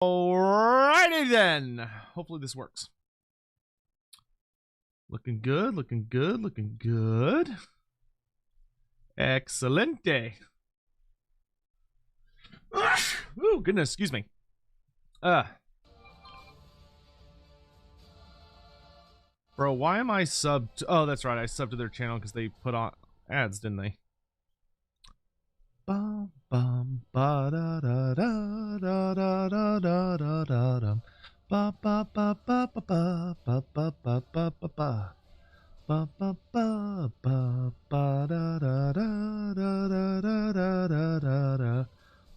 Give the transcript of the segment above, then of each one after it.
Alrighty then. Hopefully this works. Looking good, looking good, looking good. Excelente. Ooh, goodness, excuse me. Bro, why am I subbed? Oh, that's right, I subbed to their channel because they put on ads, didn't they? Bum bum ba da da da da da da da da da da ba ba ba ba ba ba ba ba ba ba ba ba ba ba ba ba ba da da da da da da da da da da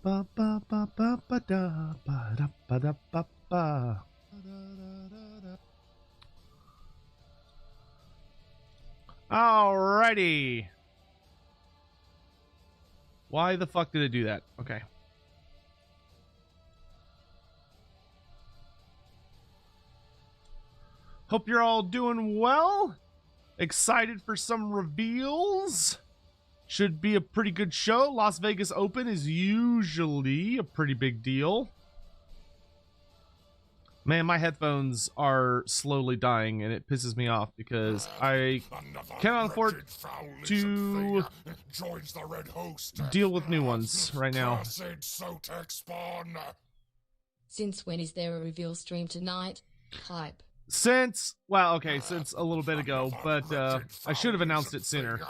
ba ba ba ba ba da ba da ba da ba ba. Alrighty. Why the fuck did it do that? Okay. Hope you're all doing well. Excited for some reveals. Should be a pretty good show. Las Vegas Open is usually a pretty big deal. Man, my headphones are slowly dying, and it pisses me off because I cannot afford to deal with new ones right now. Since when is there a reveal stream tonight? Hype. Since a little bit ago, but I should have announced it sooner.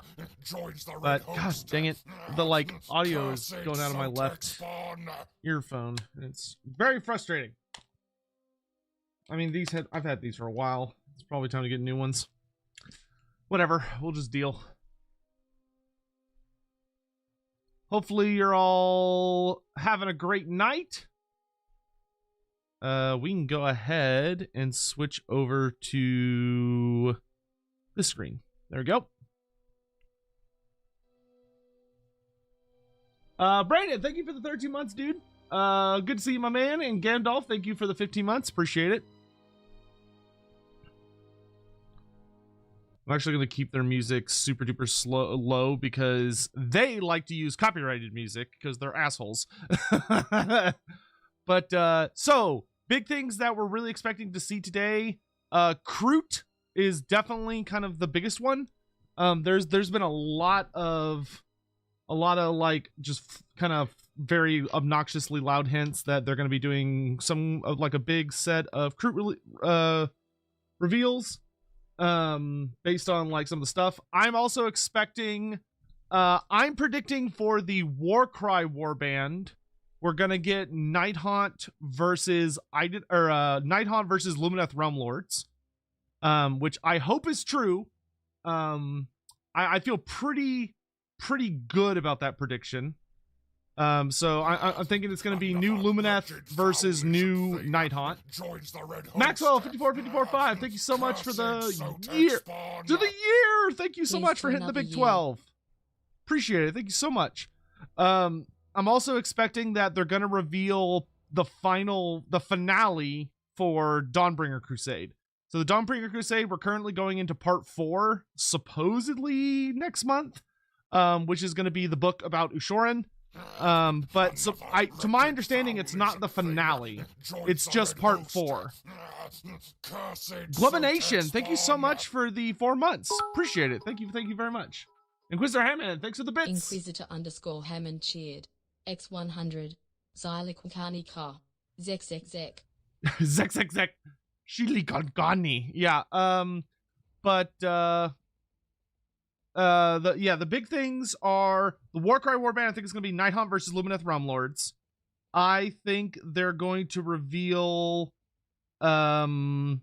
But gosh dang it, the audio is going out of my left earphone. It's very frustrating. I mean, I've had these for a while. It's probably time to get new ones. Whatever, we'll just deal. Hopefully you're all having a great night. We can go ahead and switch over to this screen. There we go. Brandon, thank you for the 13 months, dude. Good to see you, my man. And Gandalf, thank you for the 15 months. Appreciate it. I'm actually going to keep their music super duper low because they like to use copyrighted music because they're assholes. But so big things that we're really expecting to see today. Kroot is definitely kind of the biggest one. There's been a lot of just kind of very obnoxiously loud hints that they're going to be doing some of a big set of Kroot reveals based on some of the stuff. I'm also expecting I'm predicting for the Warcry warband we're gonna get Nighthaunt versus Nighthaunt versus Lumineth Realm Lords, which I hope is true. I feel pretty good about that prediction. So I'm thinking it's going to be new Lumineth versus new Nighthaunt. Maxwell 545, thank you so much for the year. To the year, thank you so much for hitting the big 12. Appreciate it. Thank you so much. I'm also expecting that they're going to reveal the finale for Dawnbringer Crusade. So the Dawnbringer Crusade, we're currently going into part 4, supposedly next month, which is going to be the book about Ushoran. But to my understanding, it's not the finale. It's just part 4. Glubination, thank you so much for the 4 months. Appreciate it. Thank you very much. Inquisitor Hammond, thanks for the bits. Inquisitor_Hammond cheered. X100. Xyliquakani ka. Zek. Zek. Shili Gongani. Yeah. The big things are the Warcry warband. I think it's going to be Nighthaunt versus Lumineth Realm Lords. I think they're going to reveal part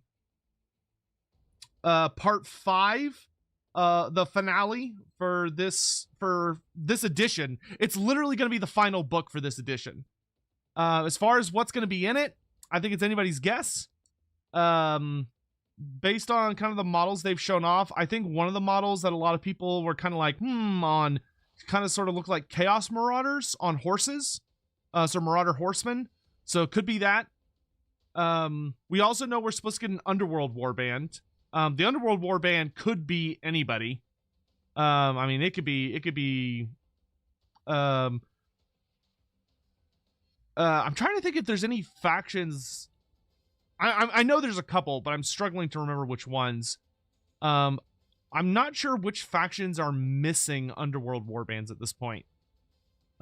5, the finale for this edition. It's literally going to be the final book for this edition. As far as what's going to be in it, I think it's anybody's guess. Based on kind of the models they've shown off, I think one of the models that a lot of people were kind of on kind of sort of look like Chaos Marauders on horses. So Marauder Horsemen. So it could be that. We also know we're supposed to get an Underworld warband. The Underworld warband could be anybody. I mean, it could be I'm trying to think if there's any factions. I know there's a couple, but I'm struggling to remember which ones. I'm not sure which factions are missing Underworld warbands at this point.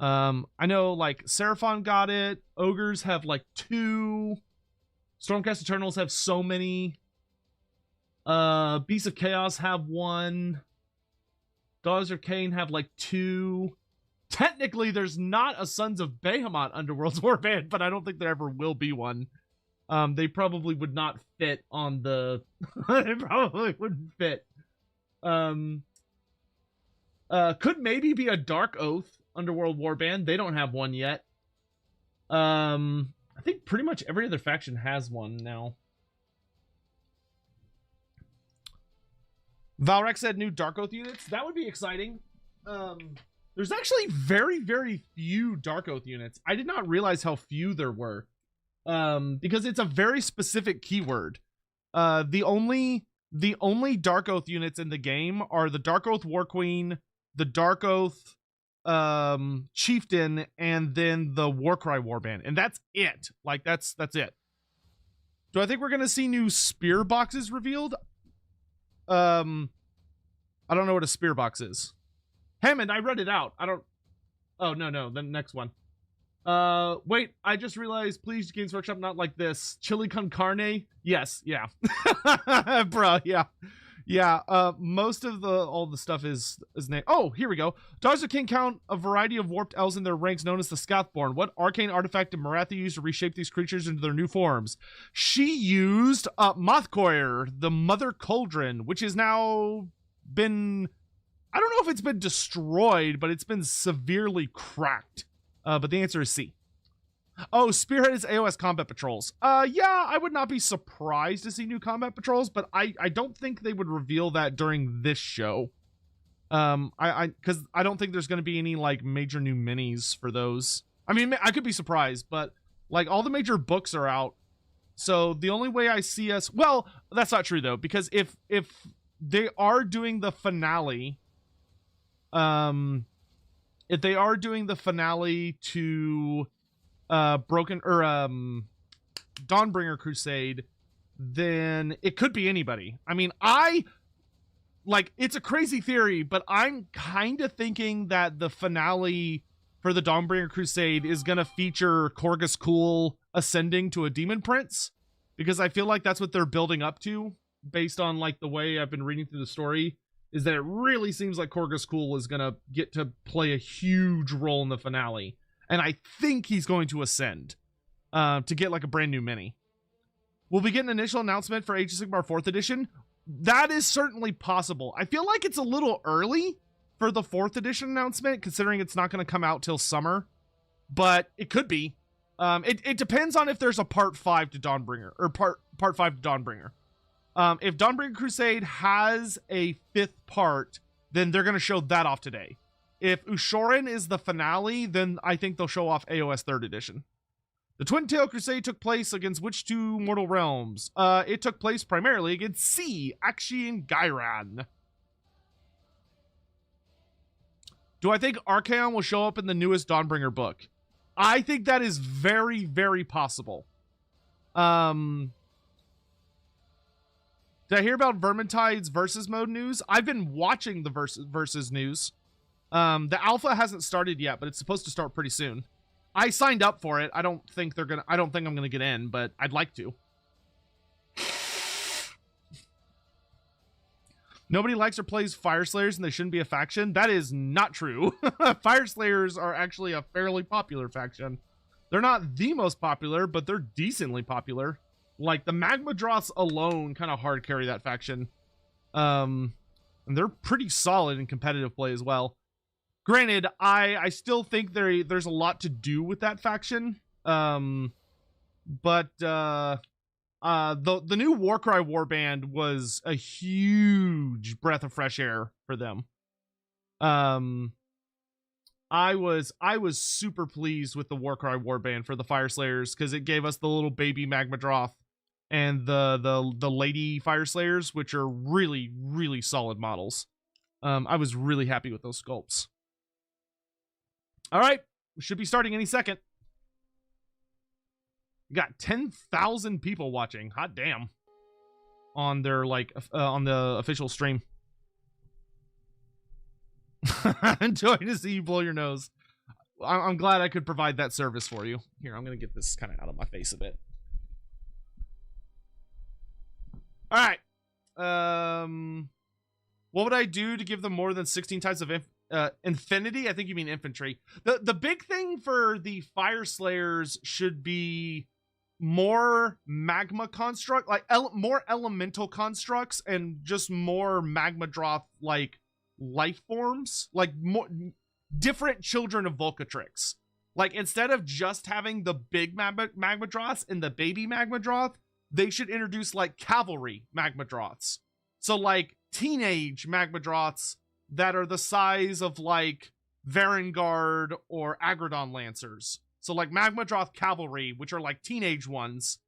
I know like Seraphon got it. Ogres have like 2. Stormcast Eternals have so many. Beasts of Chaos have 1. Daughters of Khaine have like 2. Technically, there's not a Sons of Behemoth Underworlds warband, but I don't think there ever will be one. They probably would not fit on the... they probably wouldn't fit. Could maybe be a Dark Oath Underworld warband. They don't have one yet. I think pretty much every other faction has one now. Valrex said new Dark Oath units. That would be exciting. There's actually very, very few Dark Oath units. I did not realize how few there were. Because it's a very specific keyword. The only Dark Oath units in the game are the Dark Oath War Queen, the Dark Oath Chieftain, and then the Warcry Warband. And that's it. Like, that's it. Do I think we're gonna see new spear boxes revealed? I don't know what a spear box is. Hammond, I read it out. I don't... Oh, no, the next one. Wait, I just realized, please, Games Workshop, not like this. Chili con carne? Yes, yeah. Bro, yeah. Yeah, most of all the stuff is named. Oh, here we go. Daughters of King count a variety of warped elves in their ranks known as the Scathborn. What arcane artifact did Maratha use to reshape these creatures into their new forms? She used Mothcoir, the Mother Cauldron, which has now been... I don't know if it's been destroyed, but it's been severely cracked. But the answer is C. Oh, Spearhead is AOS combat patrols. Yeah, I would not be surprised to see new combat patrols, but I don't think they would reveal that during this show. Because I don't think there's going to be any, like, major new minis for those. I mean, I could be surprised, but, like, all the major books are out. So the only way I see us... Well, that's not true, though, because if they are doing the finale... if they are doing the finale to Dawnbringer Crusade, then it could be anybody. I mean, it's a crazy theory, but I'm kind of thinking that the finale for the Dawnbringer Crusade is going to feature Korgus Kul ascending to a demon prince, because I feel like that's what they're building up to based on like the way I've been reading through the story. Is that it really seems like Korgus Kul is going to get to play a huge role in the finale. And I think he's going to ascend to get like a brand new mini. Will we get an initial announcement for Age of Sigmar 4th edition? That is certainly possible. I feel like it's a little early for the 4th edition announcement, considering it's not going to come out till summer. But it could be. It depends on if there's a part 5 to Dawnbringer, or part 5 to Dawnbringer. If Dawnbringer Crusade has a 5th part, then they're going to show that off today. If Ushoran is the finale, then I think they'll show off AOS 3rd edition. The Twin Tail Crusade took place against which 2 mortal realms? It took place primarily against Sea, Akshi, and Gairan. Do I think Archaon will show up in the newest Dawnbringer book? I think that is very, very possible. Did I hear about Vermintide's versus mode news? I've been watching the versus news. The alpha hasn't started yet, but it's supposed to start pretty soon. I signed up for it. I don't think I'm gonna get in, but I'd like to. Nobody likes or plays Fire Slayers and they shouldn't be a faction. That is not true. Fire Slayers are actually a fairly popular faction. They're not the most popular, but they're decently popular. Like, the Magma Droths alone kind of hard carry that faction. And they're pretty solid in competitive play as well. Granted, I still think there's a lot to do with that faction. But the new Warcry warband was a huge breath of fresh air for them. I was super pleased with the Warcry warband for the Fire Slayers, because it gave us the little baby Magma Droth and the lady Fire Slayers, which are really, really solid models. I was really happy with those sculpts. All right, we should be starting any second. You got 10,000 people watching. Hot damn. On their, like, on the official stream. Enjoying to see you blow your nose. I'm glad I could provide that service for you. Here, I'm going to get this kind of out of my face a bit. All right. What would I do to give them more than 16 types of infinity? I think you mean infantry. The big thing for the Fire Slayers should be more magma construct, like more elemental constructs, and just more Magmadroth like life forms, like more different children of Volcatrix. Like, instead of just having the big Magmadroths and the baby Magmadroth, they should introduce like cavalry Magmadroths. So like teenage Magmadroths that are the size of like Varangard or Agradon Lancers. So like Magmadroth cavalry, which are like teenage ones,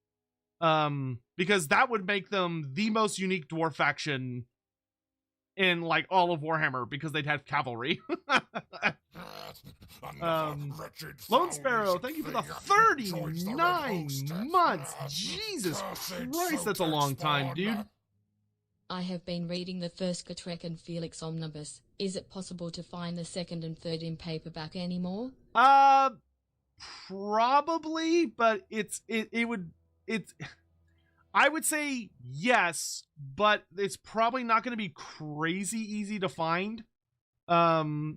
because that would make them the most unique dwarf faction in like all of Warhammer, because they'd have cavalry. Lone Sparrow, thank you for the 39 months. Jesus Christ, that's a long time, dude. I have been reading the first Gotrek and Felix Omnibus. Is it possible to find the second and third in paperback anymore? Probably, but I would say yes, but it's probably not going to be crazy easy to find.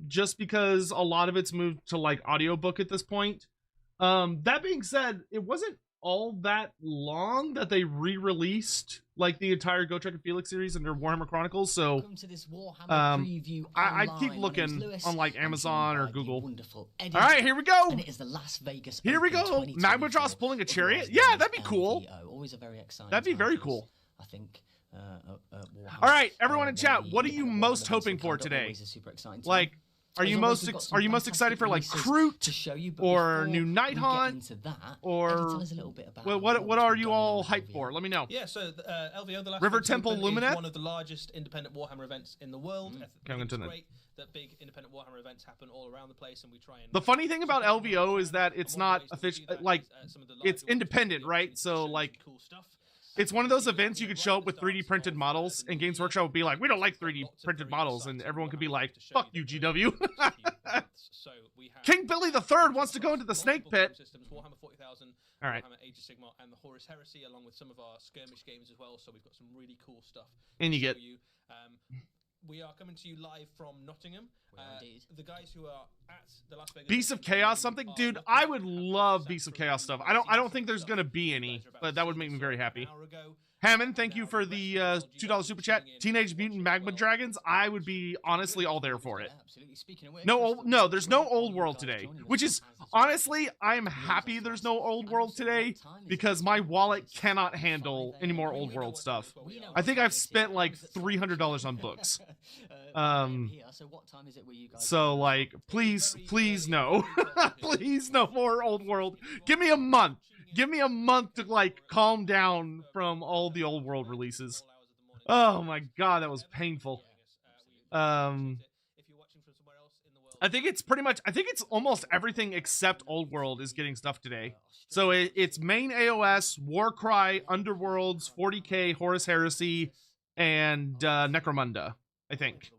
Just because a lot of it's moved to like audiobook at this point. That being said, it wasn't all that long that they re-released like the entire Gotrek and Felix series under Warhammer Chronicles, so welcome to this Warhammer preview I keep looking on like Amazon or Google. All right, here we go. And it is the Las Vegas here we go. Magmadroth's pulling a chariot. Yeah, that'd be cool. Always a very exciting. That'd be very cool. I think. All right, everyone in chat, what are you most hoping for today? Like, are you most excited for like Kroot or new Nighthaunt, or what are you all hyped for? Let me know. Yeah, so LVO, the last River Temple Lumineth, one of the largest independent Warhammer events in the world. It's great that big independent Warhammer events happen all around the place, and we try and. The funny thing about LVO is that it's not official, like it's independent, right? So like. Cool stuff. It's one of those events you could show up with 3D printed models, and Games Workshop would be like, we don't like 3D printed models, and everyone could be like, fuck you, GW. King Billy III wants to go into the snake pit. Warhammer 40,000, all right. Warhammer Age of Sigmar, and the Horus Heresy, along with some of our skirmish games as well, so we've got some really cool stuff. And you get... We are coming to you live from Nottingham. The guys who are at the Las Vegas Beasts of Chaos something, dude. I would love Beasts of Chaos stuff. I don't think there's gonna be any, but that would make me very happy. Hammond, thank you for the $2 super chat. Teenage Mutant Magma Dragons. I would be honestly all there for it. No, there's no Old World today, which is honestly, I'm happy there's no Old World today because my wallet cannot handle any more Old World stuff. I think I've spent like $300 on books. So like, please no, please no more Old World. Give me a month. Give me a month to like calm down from all the Old World releases. Oh my god, that was painful. I think it's pretty much, I think it's almost everything except Old World is getting stuff today. So it's main AOS, Warcry, Underworlds, 40k, Horus Heresy, and Necromunda, I think.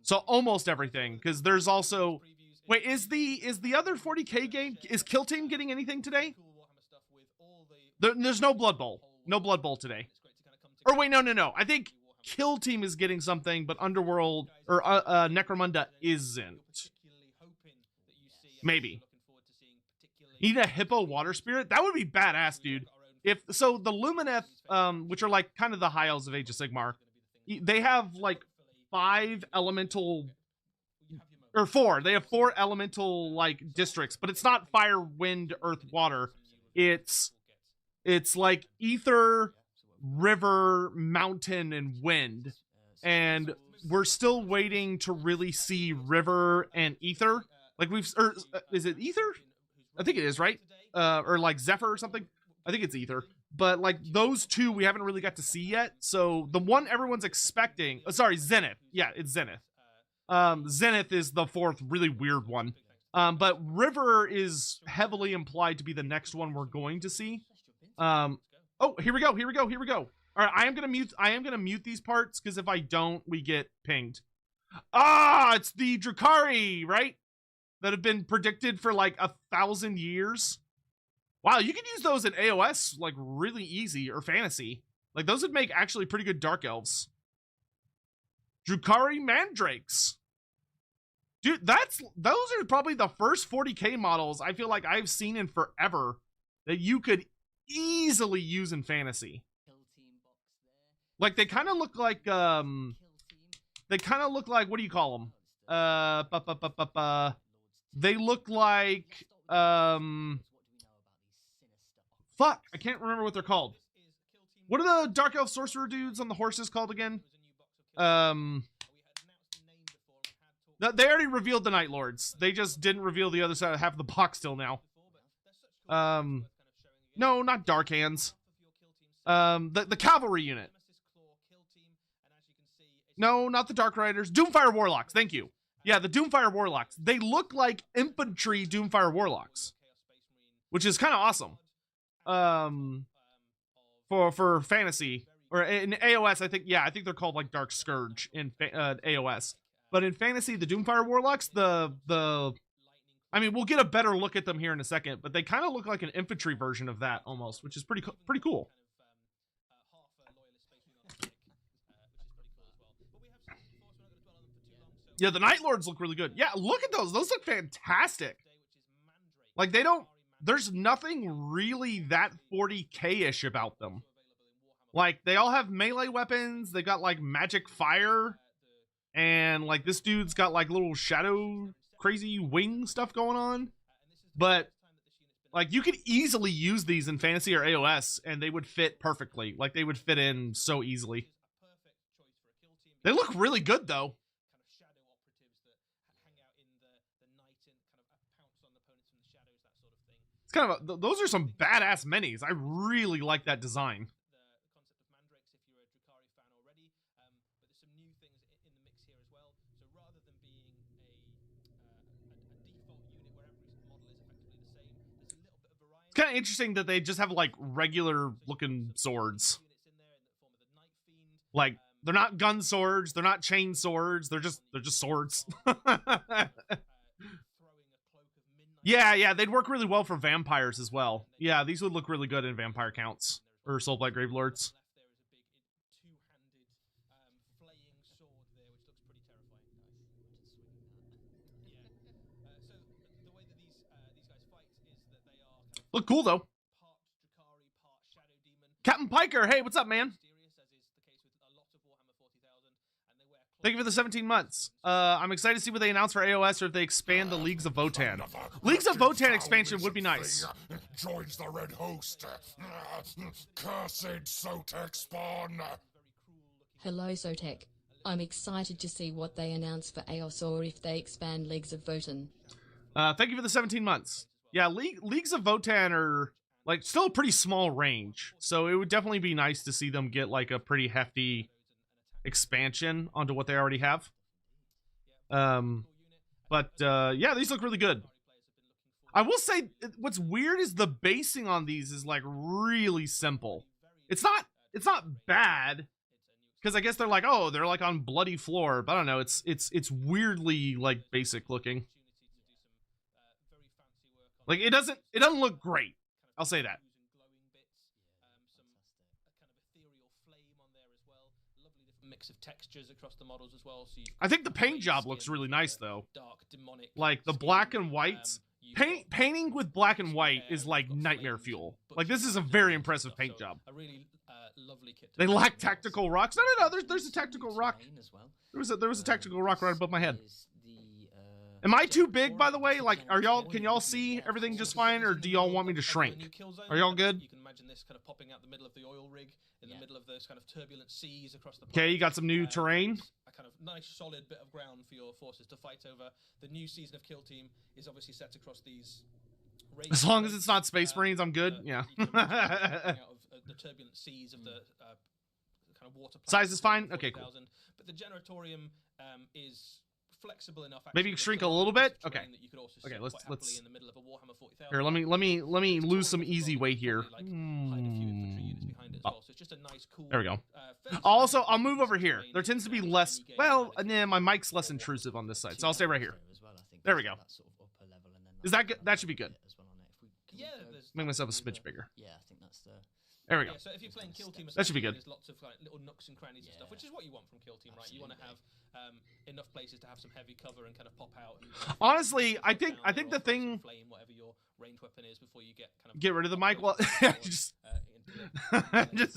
So almost everything, because there's also... Wait, is the other 40k game, is Kill Team getting anything today? There's no Blood Bowl. No Blood Bowl today. Or wait, no. I think Kill Team is getting something, but Underworld, or Necromunda isn't. Maybe. Need a Hippo Water Spirit? That would be badass, dude. So the Lumineth, which are like kind of the high elves of Age of Sigmar, they have like 5 elemental... Or 4. They have 4 elemental, like, districts. But it's not fire, wind, earth, water. It's like ether, river, mountain, and wind. And we're still waiting to really see river and ether. Like, is it ether? I think it is, right? Or, like, Zephyr or something? I think it's ether. But, like, those 2 we haven't really got to see yet. So, the one everyone's expecting... sorry, Zenith. Yeah, it's Zenith. Zenith is the 4th really weird one. But River is heavily implied to be the next one we're going to see. Oh, here we go. All right, I am gonna mute these parts because if I don't, we get pinged. Ah, it's the Drukhari, right? That have been predicted for like 1,000 years. Wow, you can use those in AOS like really easy, or fantasy. Like those would make actually pretty good dark elves. Drukhari mandrakes. Dude, those are probably the first 40k models I feel like I've seen in forever that you could easily use in fantasy. Like they kind of look like what do you call them? They look like fuck, I can't remember what they're called. What are the dark elf sorcerer dudes on the horses called again? They already revealed the Night Lords. They just didn't reveal the other side of half of the box till now. No, not Dark Hands. The cavalry unit. No, not the Dark Riders. Doomfire Warlocks. Thank you. Yeah, the Doomfire Warlocks. They look like infantry Doomfire Warlocks, which is kind of awesome. For fantasy or in AOS, I think they're called like Dark Scourge in AOS. But in fantasy, the Doomfire Warlocks, I mean, we'll get a better look at them here in a second, but they kind of look like an infantry version of that almost, which is pretty cool. Yeah, the Night Lords look really good. Yeah, look at those. Those look fantastic. Like there's nothing really that 40k-ish about them. Like they all have melee weapons. They got like magic fire. And like this dude's got like little shadow crazy wing stuff going on. But like you could easily use these in fantasy or AOS and they would fit perfectly. Like they would fit in so easily. They look really good though. It's kind of those are some badass minis. I really like that design. It's kind of interesting that they just have like regular looking swords. Like they're not gun swords, they're not chain swords, they're just swords. Yeah, they'd work really well for vampires as well. Yeah, these would look really good in vampire counts or Soulblight Gravelords. Look cool though. Captain Piker, hey, what's up, man? Thank you for the 17 months. I'm excited to see what they announce for AOS or if they expand the Leagues of Votann. Leagues of Votann expansion would be nice. Joins the Red Host. Cursed Sotek spawn. Hello, Sotek. I'm excited to see what they announce for AOS or if they expand Leagues of Votann. Thank you for the 17 months. Yeah, Leagues of Votann are like still a pretty small range, so it would definitely be nice to see them get like a pretty hefty expansion onto what they already have. Yeah, these look really good. I will say what's weird is the basing on these is like really simple. It's not bad because I guess they're like, oh, they're like on bloody floor, but I don't know, it's weirdly like basic looking. Like it doesn't look great. I'll say that. Mix of textures across the models as well. So I think the paint job looks really nice though. Dark, demonic, like the black and whites. Painting with black and white is like nightmare fuel. Like this is a very impressive paint job. A really lovely kit. They lack tactical rocks. No. There's a tactical rock. There was a tactical rock right above my head. Am I too big, by the way? Like, can y'all see everything just fine, or do y'all want me to shrink? Are y'all good? You can imagine this kind of popping out the middle of the oil rig, in the middle of those kind of turbulent seas across the. Okay, you got some new terrain. A kind of nice, solid bit of ground for your forces to fight over. The new season of Kill Team is obviously set across these. As long as it's not Space Marines, I'm good. Yeah. Out of the turbulent seas of the kind of water. Size is fine. Okay, cool. But the Generatorium is flexible enough. Maybe actually, shrink that a little bit. Okay. that you could also Okay. sit Let's quite happily in the middle of a Warhammer 40,000. here. Let me lose some easy weight here. Like, hide a few infantry units behind it as well. So it's just a nice, cool. There we go. fairly Also, small I'll move over here. terrain There tends to be and less. you gain Well, kind of nah, my mic's less intrusive on this side, so I'll stay right here. There we go. Is that good? That should be good. Yeah, there's Make myself a smidge bigger. Yeah, I think that's the. There we go. Yeah, so if you're playing Kill Team, That should be good. There's lots of like little nooks and crannies and stuff, which is what you want from Kill Team, right? You want to have enough places to have some heavy cover and kind of pop out. And Honestly, I pop think down the or sort of thing. flame whatever your range weapon is before you get kind of Get rid of the mic. Well, just into just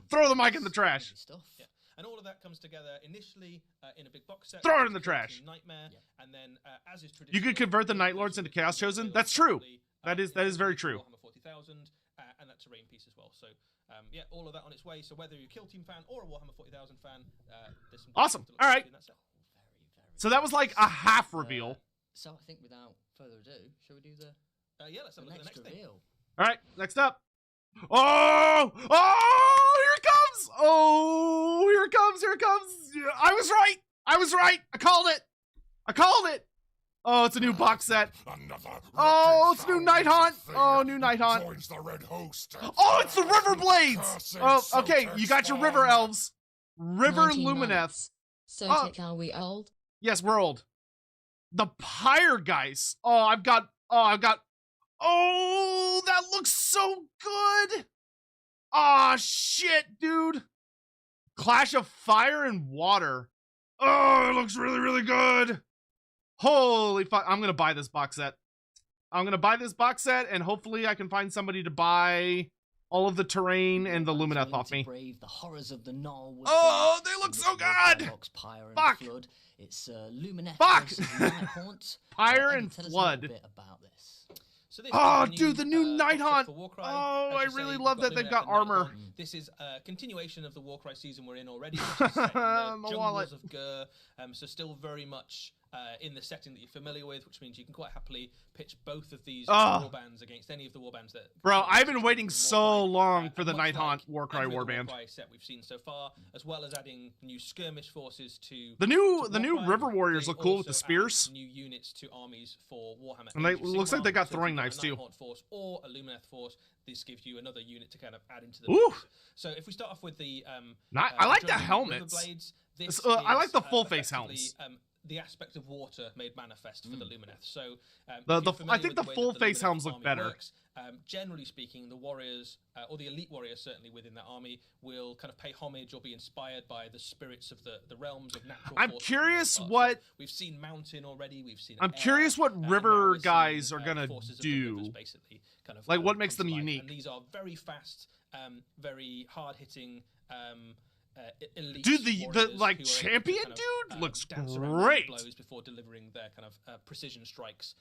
throw the mic in the trash. Stuff. Yeah. And all of that comes together initially in a big box set. Throw it which in the is Kill trash. Team Nightmare, and then as is You traditional, could convert the Night Lords into Chaos Chosen. That's true. That is very true. Warhammer 40,000 and that terrain piece as well. So yeah, all of that on its way. So whether you're a Kill Team fan or a Warhammer 40,000 fan, there's some Awesome. stuff to look All forward right. to in that set. So that was like a half reveal. So I think without further ado, shall we do the, Yeah, let's have a look at the next thing. reveal? All right, next up. Oh, here it comes. Oh, here it comes. Here it comes. I was right. I called it. Oh, it's a new box set. Oh, it's new Night Haunt. Oh, new Night Haunt. Joins the Red Host. Oh, it's the River Blades. Cursed Oh, okay, Sotek you got your spawn. River Elves. River 19 Lumineth. months. Sotek, are we old? Yes, we're old. The Pyre guys. Oh, that looks so good. Ah, shit, dude. Clash of Fire and Water. Oh, it looks really, really good. Holy fuck. I'm going to buy this box set. And hopefully I can find somebody to buy all of the terrain and the Lumineth off me. Brave the horrors of the Null. Oh, they look so good. Pyre and Fuck. Flood. It's Lumineth Fuck. versus Nighthaunt. Pyre Eddie, and tell us a Flood. little bit about this. So this Oh, is dude, the new Night box set Haunt. for Warcry. Oh, As I you say, really we've love that they've Lumineth got and Night armor. Haunt. This is a continuation of the Warcry season we're in already. Which is set in My the wallet. jungles of Gur, so still very much in the setting that you're familiar with, which means you can quite happily pitch both of these warbands against any of the warbands that. Bro, I've been waiting so long for the much Night like Haunt Warcry every other warband. Warcry set we've seen so far, as well as adding new skirmish forces to The new Warcry. River Warriors They look cool with the also add spears. New units to armies for Warhammer. And they Age of looks like Sigmar. they got So if throwing you've got a knives, too. Night Haunt force or a Lumineth force. This gives you another unit to kind of add into the Ooh. mix. So if we start off with the I like the Judgment helmets. Riverblades, this I like is, the full face effectively, helms. The aspect of water made manifest for the Lumineth. So if I you're familiar think with the way full that the face Lumineth helms look army better. works, generally speaking, the warriors, or the elite warriors certainly within that army, will kind of pay homage or be inspired by the spirits of the realms of natural I'm forces curious of the what- So we've seen mountain already. We've seen. I'm air, curious what and now river we're seeing, guys are gonna forces of the rivers, do. basically, kind of, Like, what makes come them to life. unique? And these are very fast, very hard-hitting. Elite Dude, the warriors like who are able to champion kind of, dude looks dance around with great. blows before delivering their kind of precision strikes,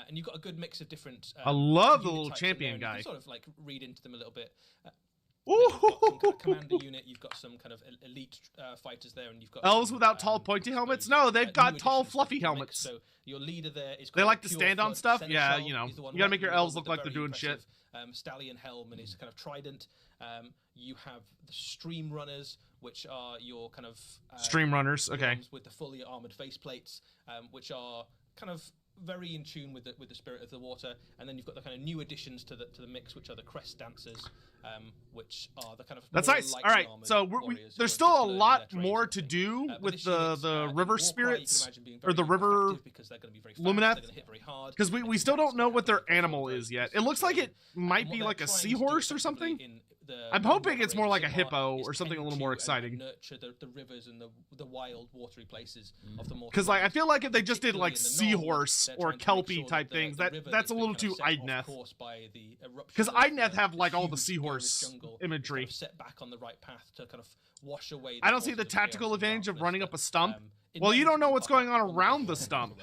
and you've got a good mix of different. I love the unit little types in there, champion and you guy. can sort of like read into them a little bit. Ooh. You've got some kind of commander unit. You've got some kind of elite fighters there, and you've got Elves some, without tall pointy I helmets? suppose, No, they've new got tall additions to fluffy the mix. helmets. So your leader there is. They called like to Pure stand on Flood stuff? Seneschal. Yeah, you know, He's the one you gotta right make your in the elves middle look with like the they're doing very shit. impressive, stallion helm and his kind of trident. You have the stream runners, which are your kind of Stream runners, okay. ones with the fully armored faceplates, which are kind of very in tune with the spirit of the water. And then you've got the kind of new additions to the mix, which are the crest dancers, which are the kind of That's more nice. lightly All right, armored so warriors who there's are still just a learning lot their trade more sort of to thing. do But with this unit's, the in river Warcry, you can spirits imagine being or the very river effective because they're going to be very fast, Lumineth. they're going to hit very hard, because and we the still don't attacks know are what gonna their have animal very is yet. It specific looks like it terrain. might And be what like they're a trying to do seahorse or effectively something. in the I'm new hoping it's Age more of like a Sigmar hippo is or something a tend little to more exciting. nurture the rivers and the wild watery places of the more. Because like I feel like if they just did Particularly like in the north, seahorse they're or trying to make kelpie sure type that things, the river that's a been little kind too of set off Idneth. course by the eruption Because of Idneth the have like all the huge seahorse Irish jungle, imagery. kind of set back on the right path to kind of wash away. I don't see the forces of chaos tactical and advantage of darkness running that, up a stump. in Well, you don't know reality what's are going on on the around the floor. stump.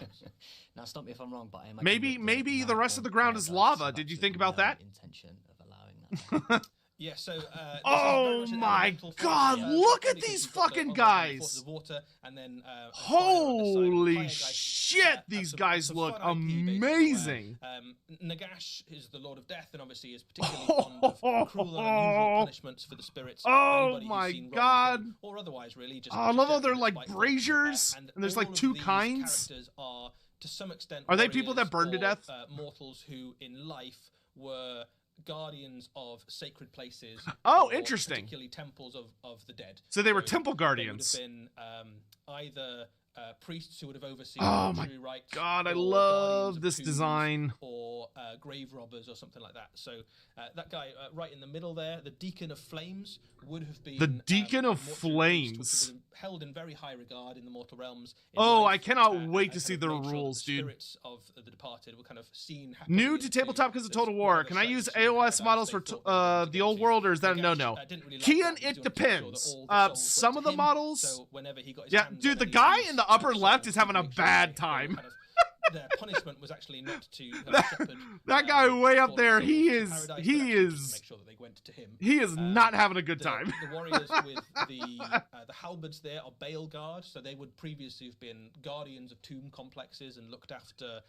Now stop me if I'm wrong, but I imagine Maybe the rest of the ground is lava. Did you think about that? Intention of allowing that. Yeah, so this is very Oh much an my elemental force. God, look at because these you've got fucking on the guys. forces of water, and then Holy fire shit, have these some guys fun look IP, basically, amazing. where, Nagash is the Lord of Death, and obviously is particularly fond of cruel and unusual punishments for the spirits. Oh Anybody who's my seen wrong with God. him, or otherwise, really. Just, I love how they're generally like spiteful. braziers, and there's like all of 2 these kinds. Characters are, to some extent, Are they people that burn to warriors death? or, mortals who, in life, were guardians of sacred places. Oh, or interesting. Particularly temples of the dead. So they were temple guardians. They would have been either priests who would have overseen Oh my ritual rites, God, I or love guardians of this tombs, design. or grave robbers or something like that. So that guy right in the middle there, the Deacon of Flames, would have been The Deacon of a mortuary priest, Flames. which would have been held in very high regard in the mortal realms. In Oh, life, I cannot and wait to kind see of the made sure that rules, the dude. Spirits of the departed were kind of seen happily New to into tabletop because of this Total War. whatever Can I use strategy AOS they models for thought they were going to the go old to. world, or is that a Nagash, no-no? didn't really like Kian, that. He it wanted to make sure depends. that all the souls Some went of to the him, models. so whenever he got his Yeah, hands dude, on the any of guy these, in the upper souls, left is having a make sure bad they time. kind of- their punishment was actually not to shepherd That guy way up for the there, souls he to is- paradise, but he actually just is- to make sure that they went to him. He is not having a good The- time. The warriors with the halberds there are Bale Guard, so they would previously have been guardians of tomb complexes and looked after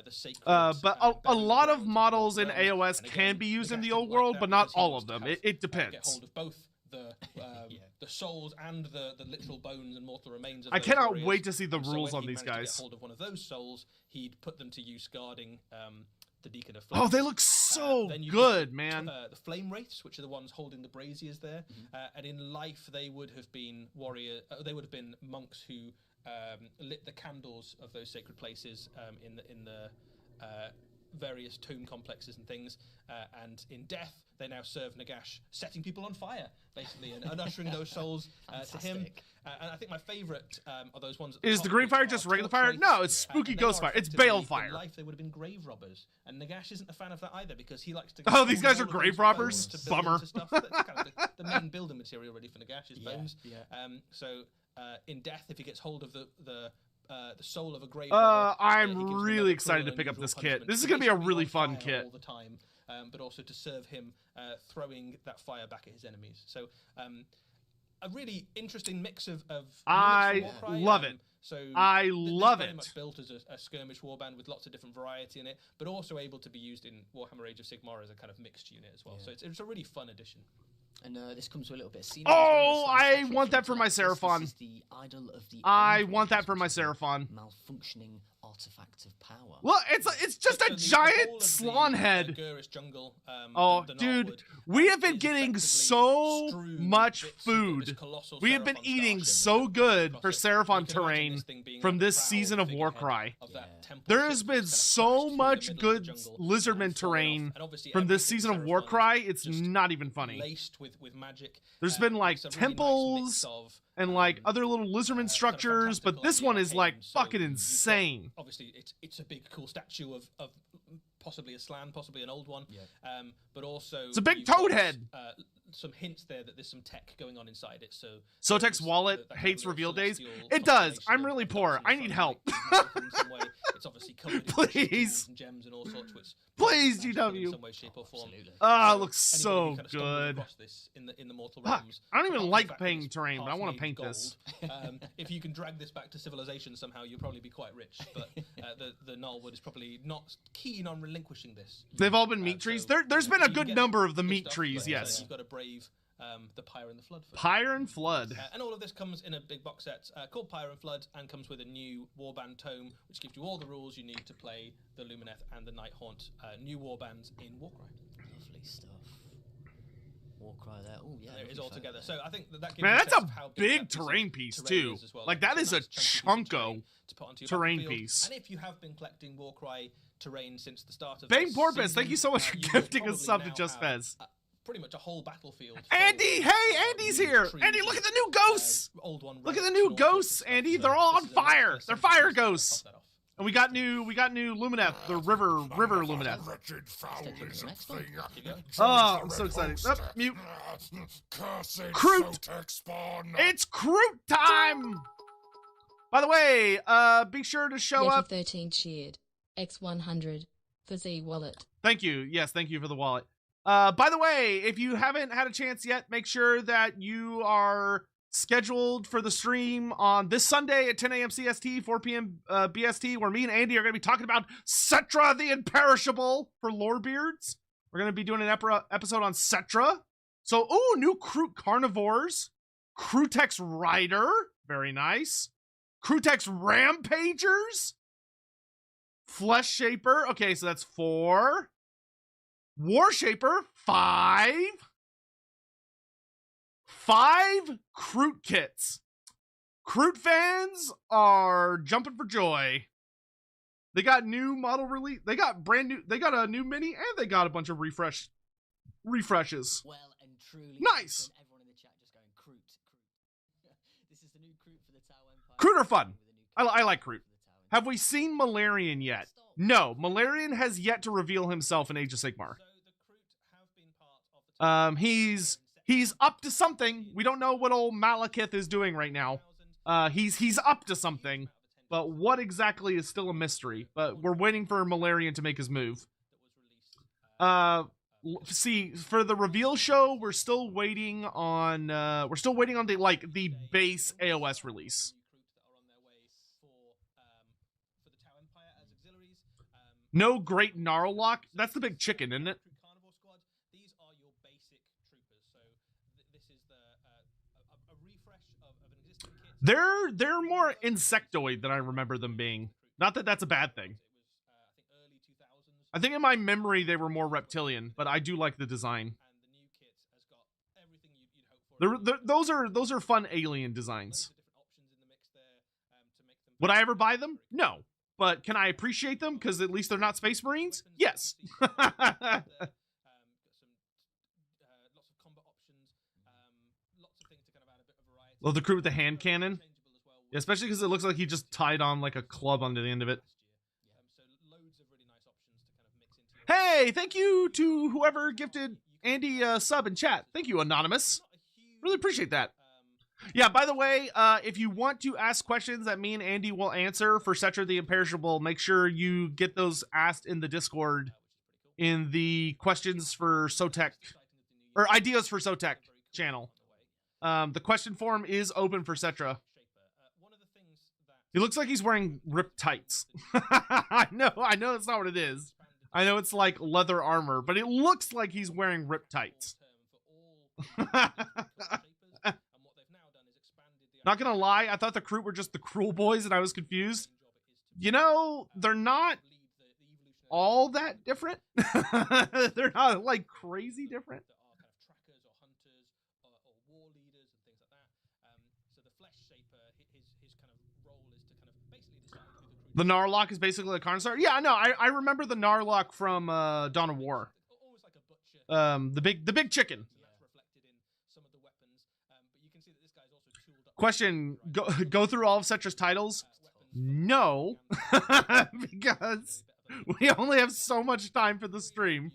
the sacred. But a burial lot of grounds models in realms. AOS And can again, be used in Nagash the didn't old like world, that but not because he all wants of to them. have, It get depends. hold of both the souls and the literal bones and mortal remains of I those cannot warriors. wait to see the And so rules when on he these managed to guys. get hold of one of those souls, he'd put them to use guarding the Deacon of Oh, Flames. they look so Then you've good, got, man. the Flame Wraiths, which are the ones holding the braziers there, and in life they would have been they would have been monks who lit the candles of those sacred places in the various tomb complexes and things, and in death they now serve Nagash, setting people on fire basically, and ushering those souls to him. Fantastic. And I think my favourite are those ones. At Is top, the green which fire are just torch regular fire? wraiths, No, it's spooky and they ghost are fire. It's effectively, bale fire. In life they would have been grave robbers, and Nagash isn't a fan of that either because he likes to. Oh, these guys all are of grave those robbers? bones to build Bummer. into stuff. That's kind of the main building material really for Nagash is bones. Yeah. So in death, if he gets hold of the soul of a grave robber, I'm he gives him really another excited cruel to pick up unusual this kit. punishment This is to gonna be a basically really on fun fire kit. all the time, but also to serve him throwing that fire back at his enemies. So a really interesting mix of I units for Warcry, love it. So I this love very it. much built as a skirmish warband with lots of different variety in it, but also able to be used in Warhammer Age of Sigmar as a kind of mixed unit as well. So it's a really fun addition. And this comes with a little bit of scenery. Oh, as well. I That's special want that from for my Callis. This Seraphon. is the idol of the I Underworlds, want that for my which is a Seraphon. malfunctioning artifact of power. Look, it's just So a the giant whole of the, slan head. Gurish jungle, Oh, the dude, Gnarlwood, we have been is getting effectively so strewn much with bits of food. this colossal We have been Seraphon eating starship so that good across for it. Seraphon You can imagine terrain this thing being from like this the season proud of figurehead Warcry. of that Yeah. temple There ship has that's been kind of so crashed through the much middle of good the jungle lizardmen and fallen off. terrain And obviously from this everything season of Seraphon is Warcry. It's just not even funny. laced with magic. There's been like It's a really nice temples mix of, and like other little lizardman kind of structures, but fantastical this and one is like arcane. So fucking you've got- insane. Obviously, it's a big cool statue of possibly a slan, possibly an old one. Yeah. But also It's a big you've got, toad head. Some hints there that there's some tech going on inside it. So Sotek's there's wallet that kind of hates real reveal days. celestial It does. constellation I'm of really dots poor. in I front need of help. it in some way. It's obviously covered in precious Please. jewels and gems and all sorts, which Please, magical in GW. some way, shape, or form. Absolutely. Ah, it So looks anybody so who kind of stumbles good. across this in the mortal Fuck, realms, I don't even apart from like the fact that painting it's terrain, but I half wanna made paint gold, this. if you can drag this back to civilization somehow, you'll probably be quite rich. But the Gnarlwood is probably not keen on relinquishing this. They've all been meat trees. So, There's been you a can good get number of the good meat stuff, trees, but, yes. you've got to brave the Pyre and the Flood first. Pyre and Flood. And all of this comes in a big box set called Pyre and Flood, and comes with a new warband tome, which gives you all the rules you need to play the Lumineth and the Nighthaunt new warbands in Warcry. Lovely stuff. Warcry there. Oh yeah. There it is lovely all photo together. there. So I think that gives Man, you that's sense a of how big that piece of terrain piece, terrain too. is as well. Like, that is a nice chunky piece of chunko terrain to put onto your terrain battlefield. piece. And if you have been collecting Warcry terrain since the start of Bang this Porpoise, season, thank you so much for you will gifting us probably sub to now Just have, Fez. Pretty much a whole battlefield. full Andy, of, hey, Andy's new here. trees Andy, look at and, the new ghosts. Old one Look at the relics new and all sorts of ghosts, stuff. Andy. So They're all this on is a nice fire. first They're century fire piece to top ghosts. that off. And we got new Lumineth, the river Lumineth. Wretched foulism Next one. thing. Oh, Joins I'm the so red excited. host. Oh, mute. Cursed Kroot. Sotek spawn. It's Kroot time. By the way, be sure to show up. Yeti13 cheered. X100 for Z Wallet. Thank you. Yes, thank you for the wallet. By the way, if you haven't had a chance yet, make sure that you are scheduled for the stream on this Sunday at 10 a.m. CST, 4 p.m. BST, where me and Andy are going to be talking about Cetra the Imperishable for Lorebeards. We're going to be doing an episode on Cetra. So, ooh, new Kroot Carnivores. Krootex Rider. Very nice. Krootex Rampagers. Flesh Shaper. Okay, so that's 4. War Shaper, 5. 5 Kroot kits. Kroot fans are jumping for joy. They got new model release. They got brand new. They got a new mini, and they got a bunch of refreshes. Well and truly. Nice. Everyone in the chat just going Kroot. This is the new Kroot for the Tau Empire. Kroot are fun. I like Kroot. Have we seen Malarian yet? No, Malarian has yet to reveal himself in Age of Sigmar. He's up to something. We don't know what old Malekith is doing right now. He's up to something, but what exactly is still a mystery. But we're waiting for Malarian to make his move. See, for the reveal show, we're still waiting on the base AOS release. No great Gnarllock. That's the big chicken, isn't it? They're more insectoid than I remember them being. Not that that's a bad thing. I think in my memory they were more reptilian, but I do like the design. Those are fun alien designs. Would I ever buy them? No. But can I appreciate them? Because at least they're not Space Marines? Yes. Love the Kroot with the hand cannon. Yeah, especially because it looks like he just tied on like a club onto the end of it. Hey, thank you to whoever gifted Andy a sub in chat. Thank you, Anonymous. Really appreciate that. Yeah, by the way, if you want to ask questions that me and Andy will answer for Cetra the Imperishable, make sure you get those asked in the Discord in the questions for Sotek, or ideas for Sotek channel. The question form is open for Cetra. He looks like he's wearing ripped tights. I know that's not what it is. I know it's like leather armor, but it looks like he's wearing ripped tights. Not gonna lie, I thought the Kroot were just the cruel boys and I was confused. You know, they're not all that different. They're not like crazy different. The Gnarllock is basically a Carnosaur. Yeah, no, I remember the Gnarllock from Dawn of War. The big chicken. Question: Go through all of Cetra's titles? No, because we only have so much time for the stream,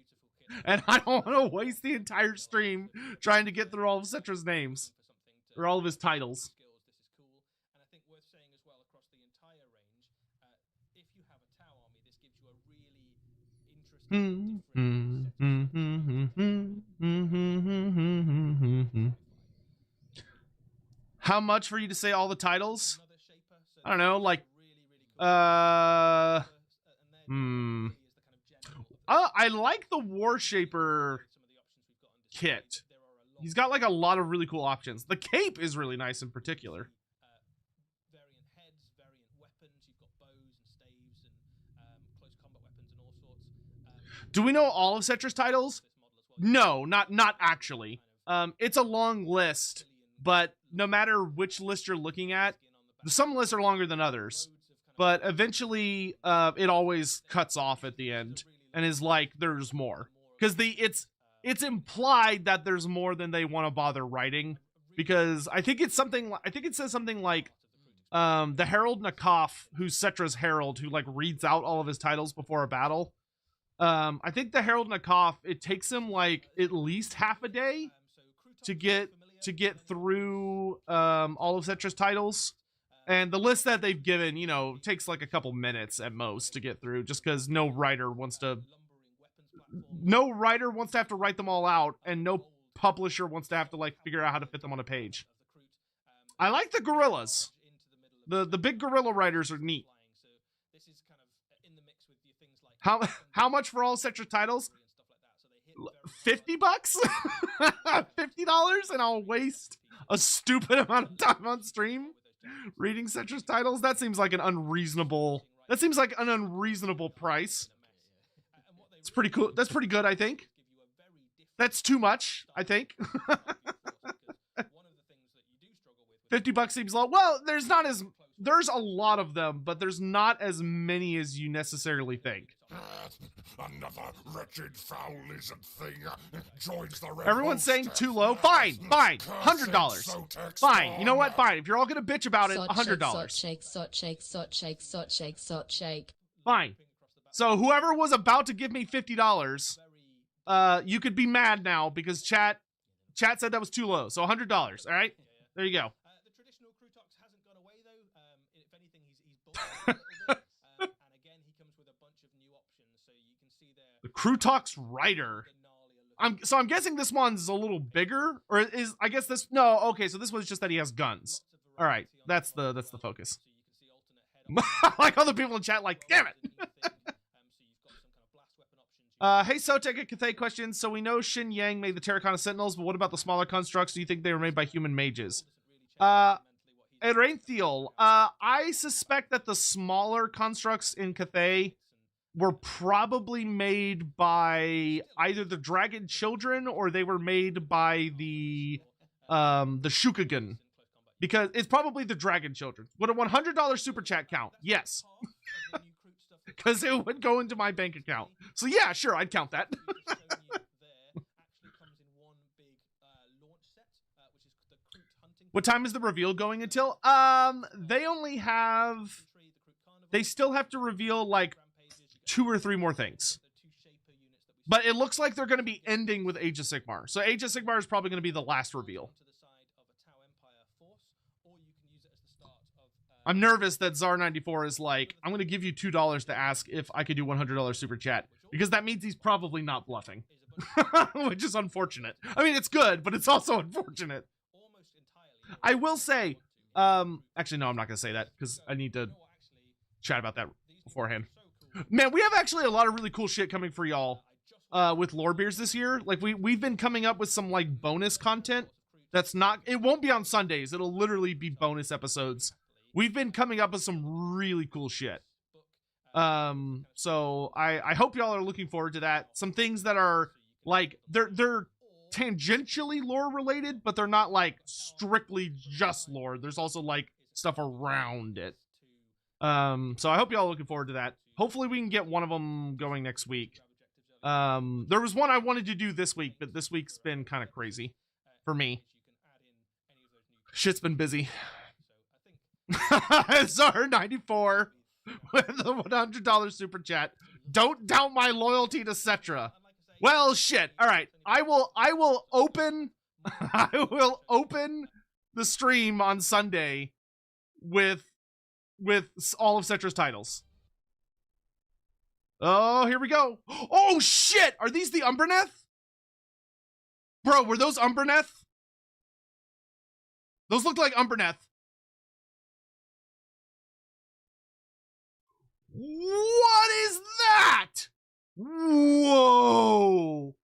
and I don't want to waste the entire stream trying to get through all of Cetra's names or all of his titles. How much for you to say all the titles? I don't know, like I like the War Shaper kit. He's got like a lot of really cool options. The cape is really nice in particular. Do we know all of Cetra's titles? No, not actually. It's a long list, but no matter which list you're looking at, some lists are longer than others. But eventually, it always cuts off at the end and is like, there's more. Because it's implied that there's more than they want to bother writing. Because I think it says something like the Herald Nakaf, who's Cetra's herald, who like reads out all of his titles before a battle. I think the Herald Nakaf, it takes him like at least half a day to get through all of Cetra's titles. And the list that they've given, you know, takes like a couple minutes at most to get through, just because no writer wants to no writer wants to have to write them all out, and no publisher wants to have to like figure out how to fit them on a page. I like the gorillas. The big gorilla writers are neat. How much for all Cetra titles? $50? $50, and I'll waste a stupid amount of time on stream reading Cetra's titles? That seems like an unreasonable price. It's pretty cool. That's pretty good, I think. That's too much, I think. $50 seems low. Well, there's a lot of them, but there's not as many as you necessarily think. Another wretched foul lizard thing joins the Everyone's saying too low. Fine, $100. Fine. You know what? Fine. If you're all gonna bitch about it, $100. Shake. Fine. So whoever was about to give me $50, you could be mad now because chat said that was too low. So $100. All right. There you go. The traditional Krootox hasn't gone away though. If anything, he's built a little bit. And again, he comes with a bunch of new options. So you can see there. The Krootox Rider. I'm guessing this one's a little bigger, or is I guess this no. Okay, so this was just that he has guns. All right, that's the focus. Like all the people in chat, like, damn it. Hey, Sotek and Khaine questions. So we know Xin Yang made the Terracotta Sentinels, but what about the smaller constructs? Do you think they were made by human mages? Erenthiel, I suspect that the smaller constructs in Khaine were probably made by either the Dragon Children or they were made by the Shukagan. Because it's probably the Dragon Children. Would a $100 super chat count? Yes. Because it would go into my bank account. So yeah, sure, I'd count that. What time is the reveal going until? They still have to reveal like 2 or 3 more things. But it looks like they're going to be ending with Age of Sigmar. So Age of Sigmar is probably going to be the last reveal. I'm nervous that Czar94 is like, I'm going to give you $2 to ask if I could do $100 super chat. Because that means he's probably not bluffing. Which is unfortunate. I mean, it's good, but it's also unfortunate. I will say, actually, no, I'm not going to say that because I need to chat about that beforehand. Man, we have actually a lot of really cool shit coming for y'all with Lore Beers this year. Like, we've been coming up with some, like, bonus content that's not, it won't be on Sundays. It'll literally be bonus episodes. We've been coming up with some really cool shit. So I hope y'all are looking forward to that. Some things that are, like, they're tangentially lore related, but they're not like strictly just lore. There's also like stuff around it. So I hope y'all are looking forward to that. Hopefully we can get one of them going next week. There was one I wanted to do this week, but this week's been kind of crazy for me. Shit's been busy. Czar94 with the $100 super chat. Don't doubt my loyalty to Cetra. Well, shit. All right. I will open the stream on Sunday with all of Cetra's titles. Oh, here we go. Oh shit. Are these the Umberneth? Bro, were those Umberneth? Those look like Umberneth. What is that? Whoa.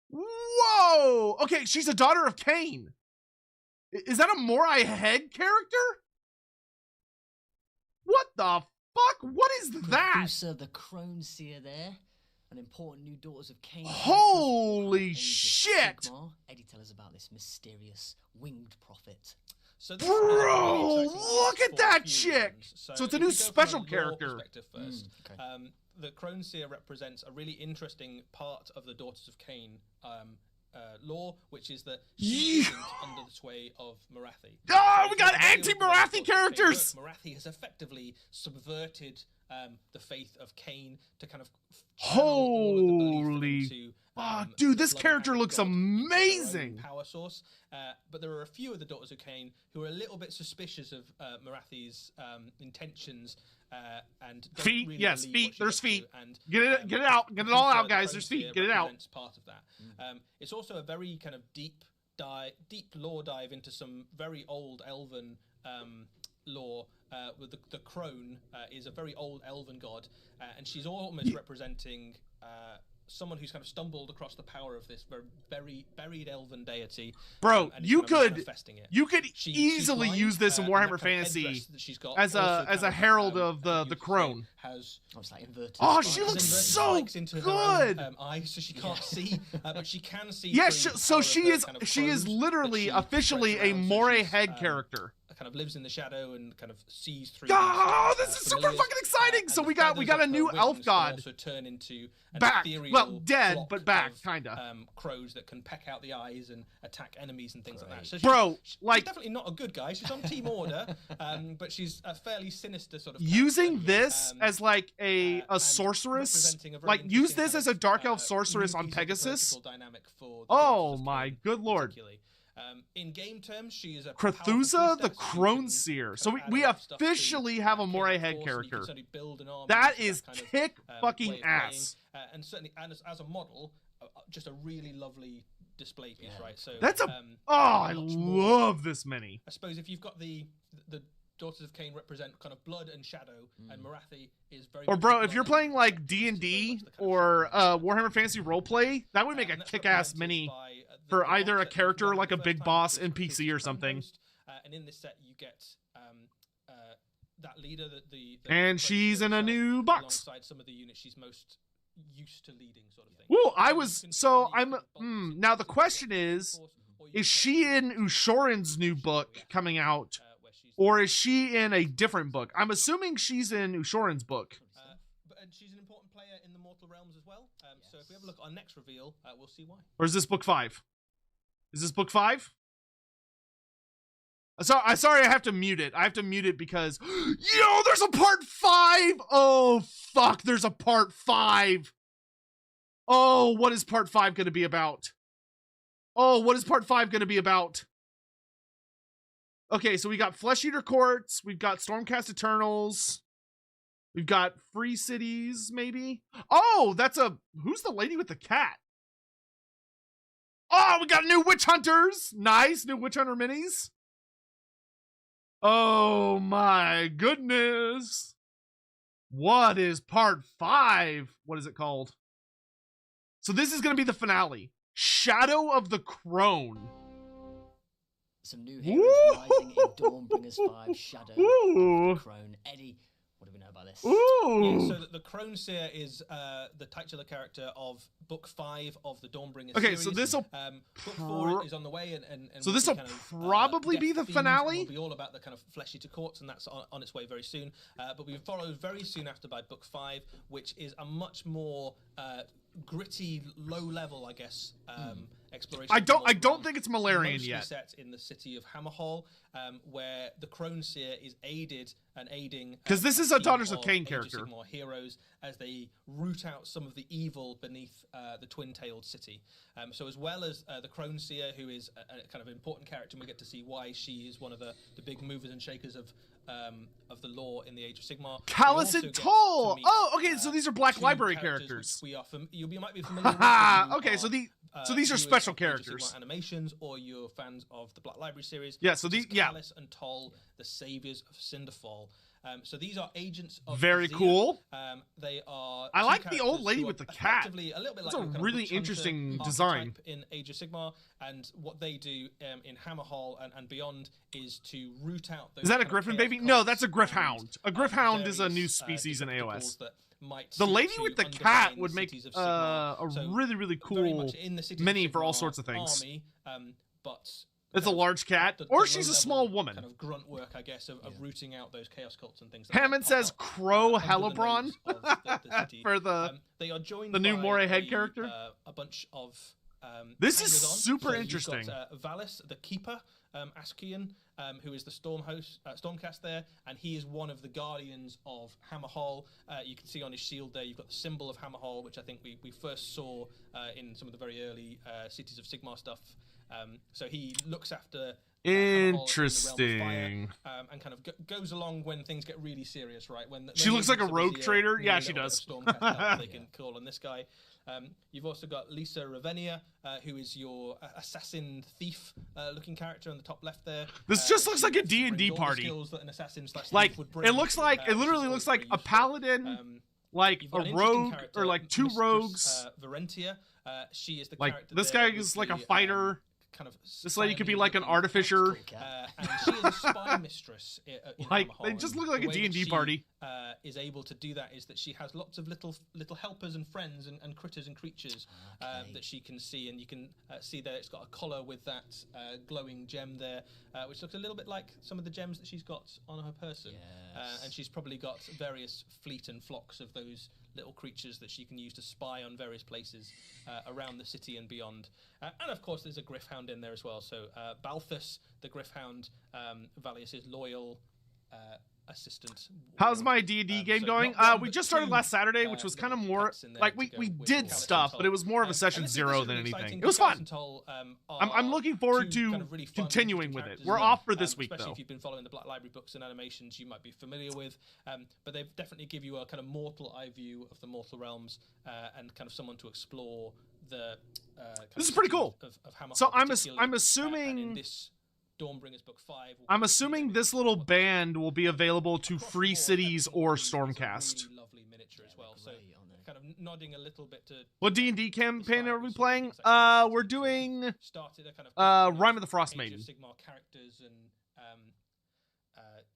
Whoa. Okay, she's a daughter of Khaine. Is that a Morai Head character? What the fuck? What is that? Producer, the Crone Seer there. An important new Daughters of Khaine. Holy shit. Eddie, tell us about this mysterious winged prophet. So bro, look at that chick! So it's a new special character. First, the Crone Seer represents a really interesting part of the Daughters of Khaine lore, which is that she isn't under the sway of Morathi. Oh, we got anti-Morathi characters! Morathi has effectively subverted the faith of Khaine to kind of holy fuck, dude, this character looks amazing. Power source, but there are a few of the Daughters of Khaine who are a little bit suspicious of Morathi's intentions and don't Feet, really yes, believe feet, what she there's gets to, feet. and Get it out, get it all out, the guys. There's Crone feet, Seer get it out. represents part of that. It's also a very kind of deep lore dive into some very old elven lore. With the crone is a very old elven god, and she's almost representing someone who's kind of stumbled across the power of this very buried elven deity. Bro, and is you kind of could manifesting it. easily She's blind, use this in and that Warhammer kind of Fantasy headdress that she's got as also a kind herald of I the think crone. has It's like inverted. Oh, spikes. she has looks inverted so spikes into good. her own, eyes, so she can't see, but she can see. Yeah, through the so power of she her is kind of she is crones that literally she officially spreads a around, so Moray she's, head character. kind of lives in the shadow and kind of sees through. Oh, these, this is super familiars, fucking exciting! and So the we got feathers a of her new wings elf can god also turn into an back. ethereal Well, dead, flock but back, of, kinda. Crows that can peck out the eyes and attack enemies and things like that. So Bro, she's like definitely not a good guy. She's on Team Order, but she's a fairly sinister sort of. using character, this as like a and sorceress, representing a very like use interesting this kind as a of, dark elf new sorceress on piece of Pegasus. political dynamic for the Oh Daughters of my Khaine, good lord. particularly. In game terms, she is a Crethusa the powerful priestess who Crone can Seer. kind So of add we enough stuff to, officially have a kill Moray that head force, and you can character. certainly build an army That using is kind of, kick way fucking of ass. playing, and certainly as a model, just a really lovely display piece, right? So That's a I love this mini. I suppose if you've got the Daughters of Khaine represent kind of blood and shadow, and Morathi is very. Or much bro, the if you're blood playing and like shadow, D and it's very D much the kind of or shadow. Warhammer Fantasy Roleplay, that would make a And that's kick-ass represented mini by, for the either box a set that you character get like a the big first time, boss which is NPC or something. Host, and in this set you get that leader, the And Crone she's Seer in a herself, new box. alongside some of the units she's most used to leading, sort of thing. Woo, I So was you can so certainly I'm put boxes in now the different question force, is or you she can in Ushoran's new book coming out, or is she in a different book? I'm assuming she's in Ushoran's book. and she's an important player in the Mortal Realms as well. So if we have a look at our next reveal, we'll see why. Or is this book 5? Is this book 5? Sorry, I have to mute it. I have to mute it because yo, there's a part 5. Oh fuck, there's a part 5. Oh, what is part 5 going to be about? Oh, what is part 5 going to be about? Okay, so we got Flesh Eater Courts, we've got Stormcast Eternals, we've got Free Cities, maybe. Oh, who's the lady with the cat? Oh, we got new Witch Hunters. Nice, new Witch Hunter minis. Oh my goodness. What is part 5? What is it called? So this is going to be the finale. Shadow of the Crone. Some new heroes rising in Dawnbringers 5 Shadow of the Crone. Eddie, what do we know about this? Ooh. Yeah, so the Crone Seer is the titular character of Book 5 of the Dawnbringers Okay, series. so this'll Book 4 is on the way, and so will this'll be kind of, probably be the death-themed, finale? Will be all about the kind of Flesh Eater Courts, and that's on its way very soon. But we followed very soon after by Book 5, which is a much more gritty, low level, I guess, exploration. I of the don't Mortal think it's Realms, Malarian mostly yet. set in the city of Hammerhall, where the Crone Seer is aiding 'Cause this is a team Daughters of of Khaine Age character. Sigmar heroes as they root out some of the evil beneath the twin-tailed city. So as well as the Crone Seer, who is a kind of important character, and we get to see why she is one of the big movers and shakers of the lore in the Age of Sigmar. Callis We also and get Toll. to meet, Oh, okay, so these are Black two Library characters. characters. Which we are you might be familiar with. if you Okay, so are, these are viewers special of Age of Sigmar characters. animations, or you're fans of the Black Library series. Yeah, so which is these- yeah. Callis and Toll, the saviors of Cinderfall. So these are agents of Very Azir. cool. They are. I two like the old characters lady who with are the cat. effectively a little bit That's like a your kind of really witch hunter interesting archetype design. in Age of Sigmar, and what they do in Hammerhall and beyond is to root out those. Is that a kind of griffin chaos baby? No, cults that's a griffhound. and, A griffhound is a new various, species in different AOS. peoples that might The seek lady to with the undermine cat the would make cities of a Sigmar. So really, really very cool much in the cities of mini for all Sigmar sorts of things. Army, but It's a kind of large cat, the or she's a low-level small woman. Kind of grunt work, I guess, of rooting out those chaos cults and things. That Hammond might pop says up, Crow under the Hellebron nose of the city. for the. They are joined the new by Moray head character? a bunch of. This is hangers-on. super So interesting. You've got Valis, the keeper, Askian, who is the Stormcast there, and he is one of the guardians of Hammerhall. You can see on his shield there, you've got the symbol of Hammerhall, which I think we first saw in some of the very early Cities of Sigmar stuff. So he looks after Interesting. And kind of goes along when things get really serious, right? When She looks like a rogue trader. need Yeah, a she little bit does. of Stormcast help they can call on this guy. You've also got Lisa Ravenia, who is your assassin thief looking character on the top left there. This just looks she like a obviously D&D brings all the party. skills that an assassin / Like, thief would bring, it looks like, it which literally is looks always like very a useful. paladin, like You've a got an interesting rogue, character, or like two Mistress, rogues. Varentia. She is the Like, character this there guy with is like a the, fighter. Kind of This lady could be Siamese like an looking artificer. and she is a spy mistress. In Like, Hammerhall, they just and look like the a way that D&D she, party. Is able to do that is that she has lots of little helpers and friends and critters and creatures that she can see, and you can see there it's got a collar with that glowing gem there, which looks a little bit like some of the gems that she's got on her person. And she's probably got various fleet and flocks of those little creatures that she can use to spy on various places around the city and beyond. And of course there's a Griffhound in there as well. So Balthus, the Griffhound, Valius's loyal assistant. How's my D&D game so going? not one, We but just started two, last Saturday, which was kind of little more pets in there like to we go did with Callis stuff, and but it was more of a and session this is 0 really than exciting anything. It because was fun. Callis and Toll, I'm looking forward two to kind of really fun, continuing interesting with it. characters We're as well. off for this week, especially though. if you've been following the Black Library books and animations, you might be familiar with. But they definitely give you a kind of mortal eye view of the mortal realms and kind of someone to explore the. This is pretty cool. Of Hammerhall So I'm particularly. And in assuming this Dawnbringers book 5. I'm assuming this little band will be available to Across the free board, cities or everything is a Stormcast. Really lovely miniature as well. So kind of nodding a little bit to What D&D campaign are we playing? We're doing started a kind of Rime of the Frost Age Maiden. of Sigmar characters and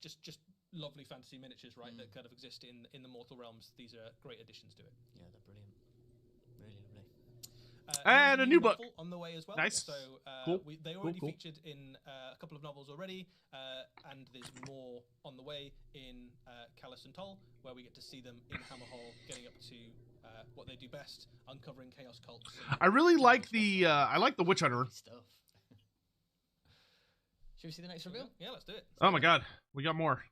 just lovely fantasy miniatures, right? That kind of exist in the mortal realms. These are great additions to it. Yeah, they're brilliant. Really lovely. And there's a new book novel on the way as well. Nice. So Cool. they already Cool. featured in a couple of novels already, and there's more on the way in Callis and Toll, where we get to see them in Hammerhall, getting up to what they do best, uncovering chaos cults. I really like the Witch Hunter. Good stuff. Should we see the next reveal? Yeah, let's do it. Oh my god, we got more.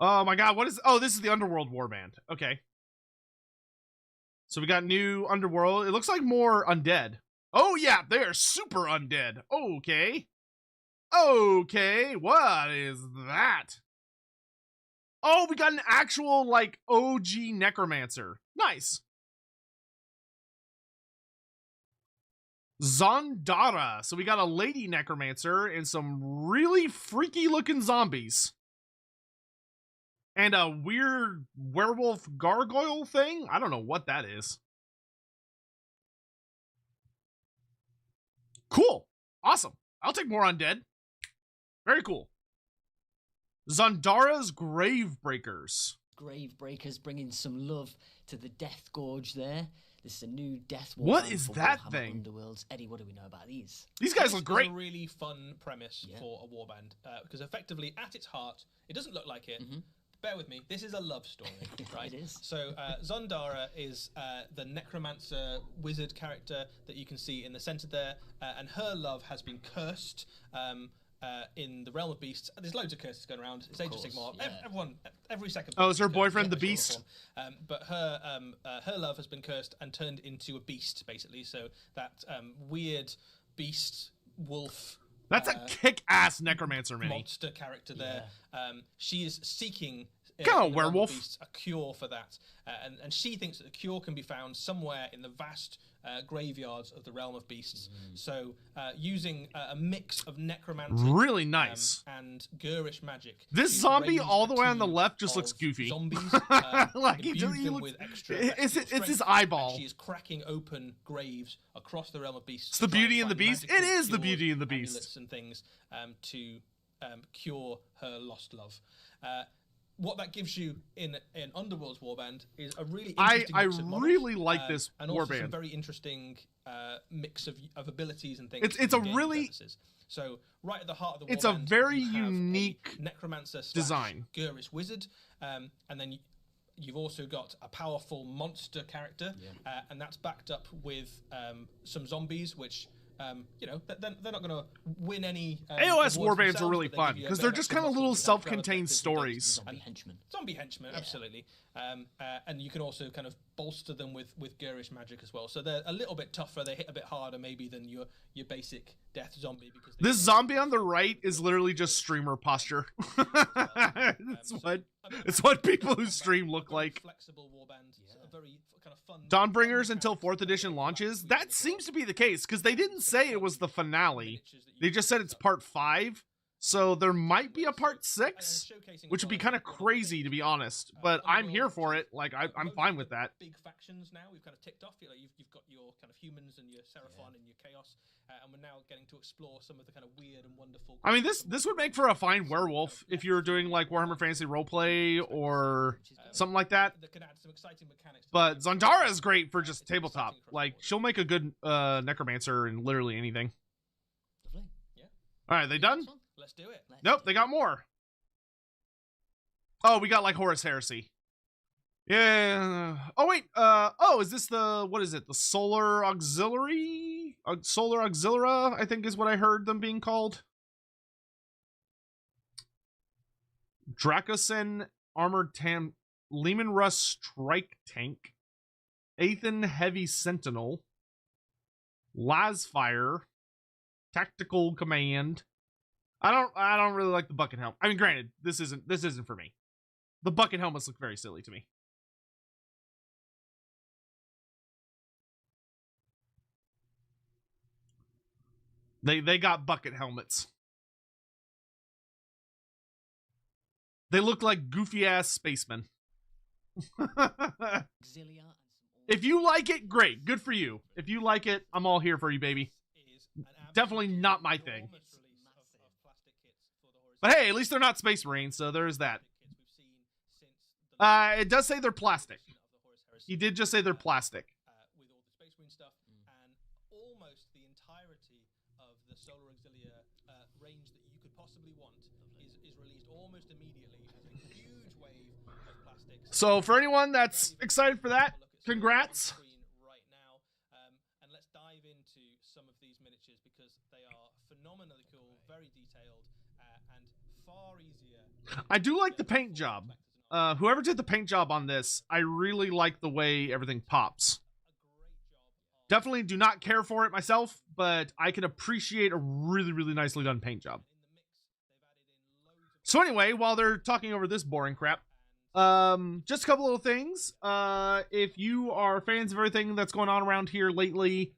Oh my god, what is? Oh, this is the Underworld warband. Okay. So we got new Underworld. It looks like more undead. Oh yeah, they're super undead. Okay. Okay, what is that? Oh, we got an actual, like, OG Necromancer. Nice. Zondara. So we got a lady Necromancer and some really freaky looking zombies. And a weird werewolf gargoyle thing? I don't know what that is. Cool. Awesome. I'll take more undead. Very cool. Zondara's Gravebreakers. Gravebreakers bringing some love to the Death Gorge there. This is a new Death War. What is that Warhammer thing? Underworlds. Eddie, what do we know about these? These guys This look is great. a really fun premise for a warband because effectively, at its heart, it doesn't look like it. Bear with me. This is a love story, right? It is. So Zondara is the necromancer wizard character that you can see in the center there, and her love has been cursed in the realm of beasts. There's loads of curses going around. It's Age of Sigmar. Every second. Oh, is her person boyfriend cursed the in beast? some form. But her love has been cursed and turned into a beast, basically. So that weird beast wolf. That's a kick-ass Necromancer mini. Monster character there. She is seeking Kinda in the realm of werewolf. beasts, a cure for that, and she thinks that the cure can be found somewhere in the vast graveyards of the realm of beasts. So using a mix of necromancy, Really nice. and Gurish magic. This she's zombie raised all the a way on the team left just of looks goofy. Zombies, Like, he imbued just- he them looks- with extra. it's extra his strength, eyeball. and she is cracking open graves across the realm of beasts. It's to the try and Beauty and the find Beast. It magical is the cures, Beauty and the Beast. amulets and things to cure her lost love. What that gives you in Underworld's warband is a really interesting I mix of models, really like this and also some warband. very interesting mix of abilities and things. It's a for gaming really- purposes. So right at the heart of the It's a warband, very you have a unique necromancer / design. Gurish wizard, and then you've also got a powerful monster character, and that's backed up with some zombies, which. They're not going to win any. AOS awards warbands are themselves, really but they fun give you a because bit they're of just extra kind of muscle little with that self-contained relative to stories. Zombie henchmen. Zombie henchmen, absolutely. And you can also kind of bolster them with garish magic as well. So they're a little bit tougher. They hit a bit harder maybe than your basic death zombie. Because this zombie on the right is literally just streamer posture. It's what people who stream look like. Flexible warband, a very kind of fun. Dawnbringers until 4th edition launches. That seems to be the case because they didn't say it was the finale. They just said it's part 5. So there might be a part 6, which would be kind of crazy to be honest. But I'm here for it. Like I'm fine with that. Big factions now we've kind of ticked off. You've got your kind of humans and your Seraphon and your Chaos, and we're now getting to explore some of the kind of weird and wonderful. I mean, this would make for a fine werewolf if you're doing like Warhammer Fantasy Roleplay or something like that. That can add some exciting mechanics. But Zandara is great for just tabletop. Like she'll make a good necromancer in literally anything. Lovely. Yeah. All right, they done? Let's do it. Nope, they got more. Oh, we got like Horus Heresy. Yeah. Oh wait. Oh, is this the what is it? The Solar Auxiliary? Solar Auxilia, I think is what I heard them being called. Dracosen Armored Lehman Russ Strike Tank. Athen Heavy Sentinel. Lasfire. Tactical Command. I don't really like the bucket helmet. I mean, granted, this isn't for me. The bucket helmets look very silly to me. They got bucket helmets. They look like goofy ass spacemen. If you like it, great. Good for you. If you like it, I'm all here for you, baby. Definitely not my thing. But hey, at least they're not Space Marines, so there's that. It does say they're plastic. He did just say they're plastic. With all the Space Marine stuff, and almost the entirety of the Solar Auxilia range that you could possibly want is released almost immediately as a huge wave of plastics. So for anyone that's excited for that, congrats. Right now, and let's dive into some of these miniatures because they are phenomenally cool, very detailed. Far easier. I do like the paint job. Whoever did the paint job on this, I really like the way everything pops. Definitely do not care for it myself, but I can appreciate a really, really nicely done paint job. So anyway, while they're talking over this boring crap, just a couple little things. If you are fans of everything that's going on around here lately,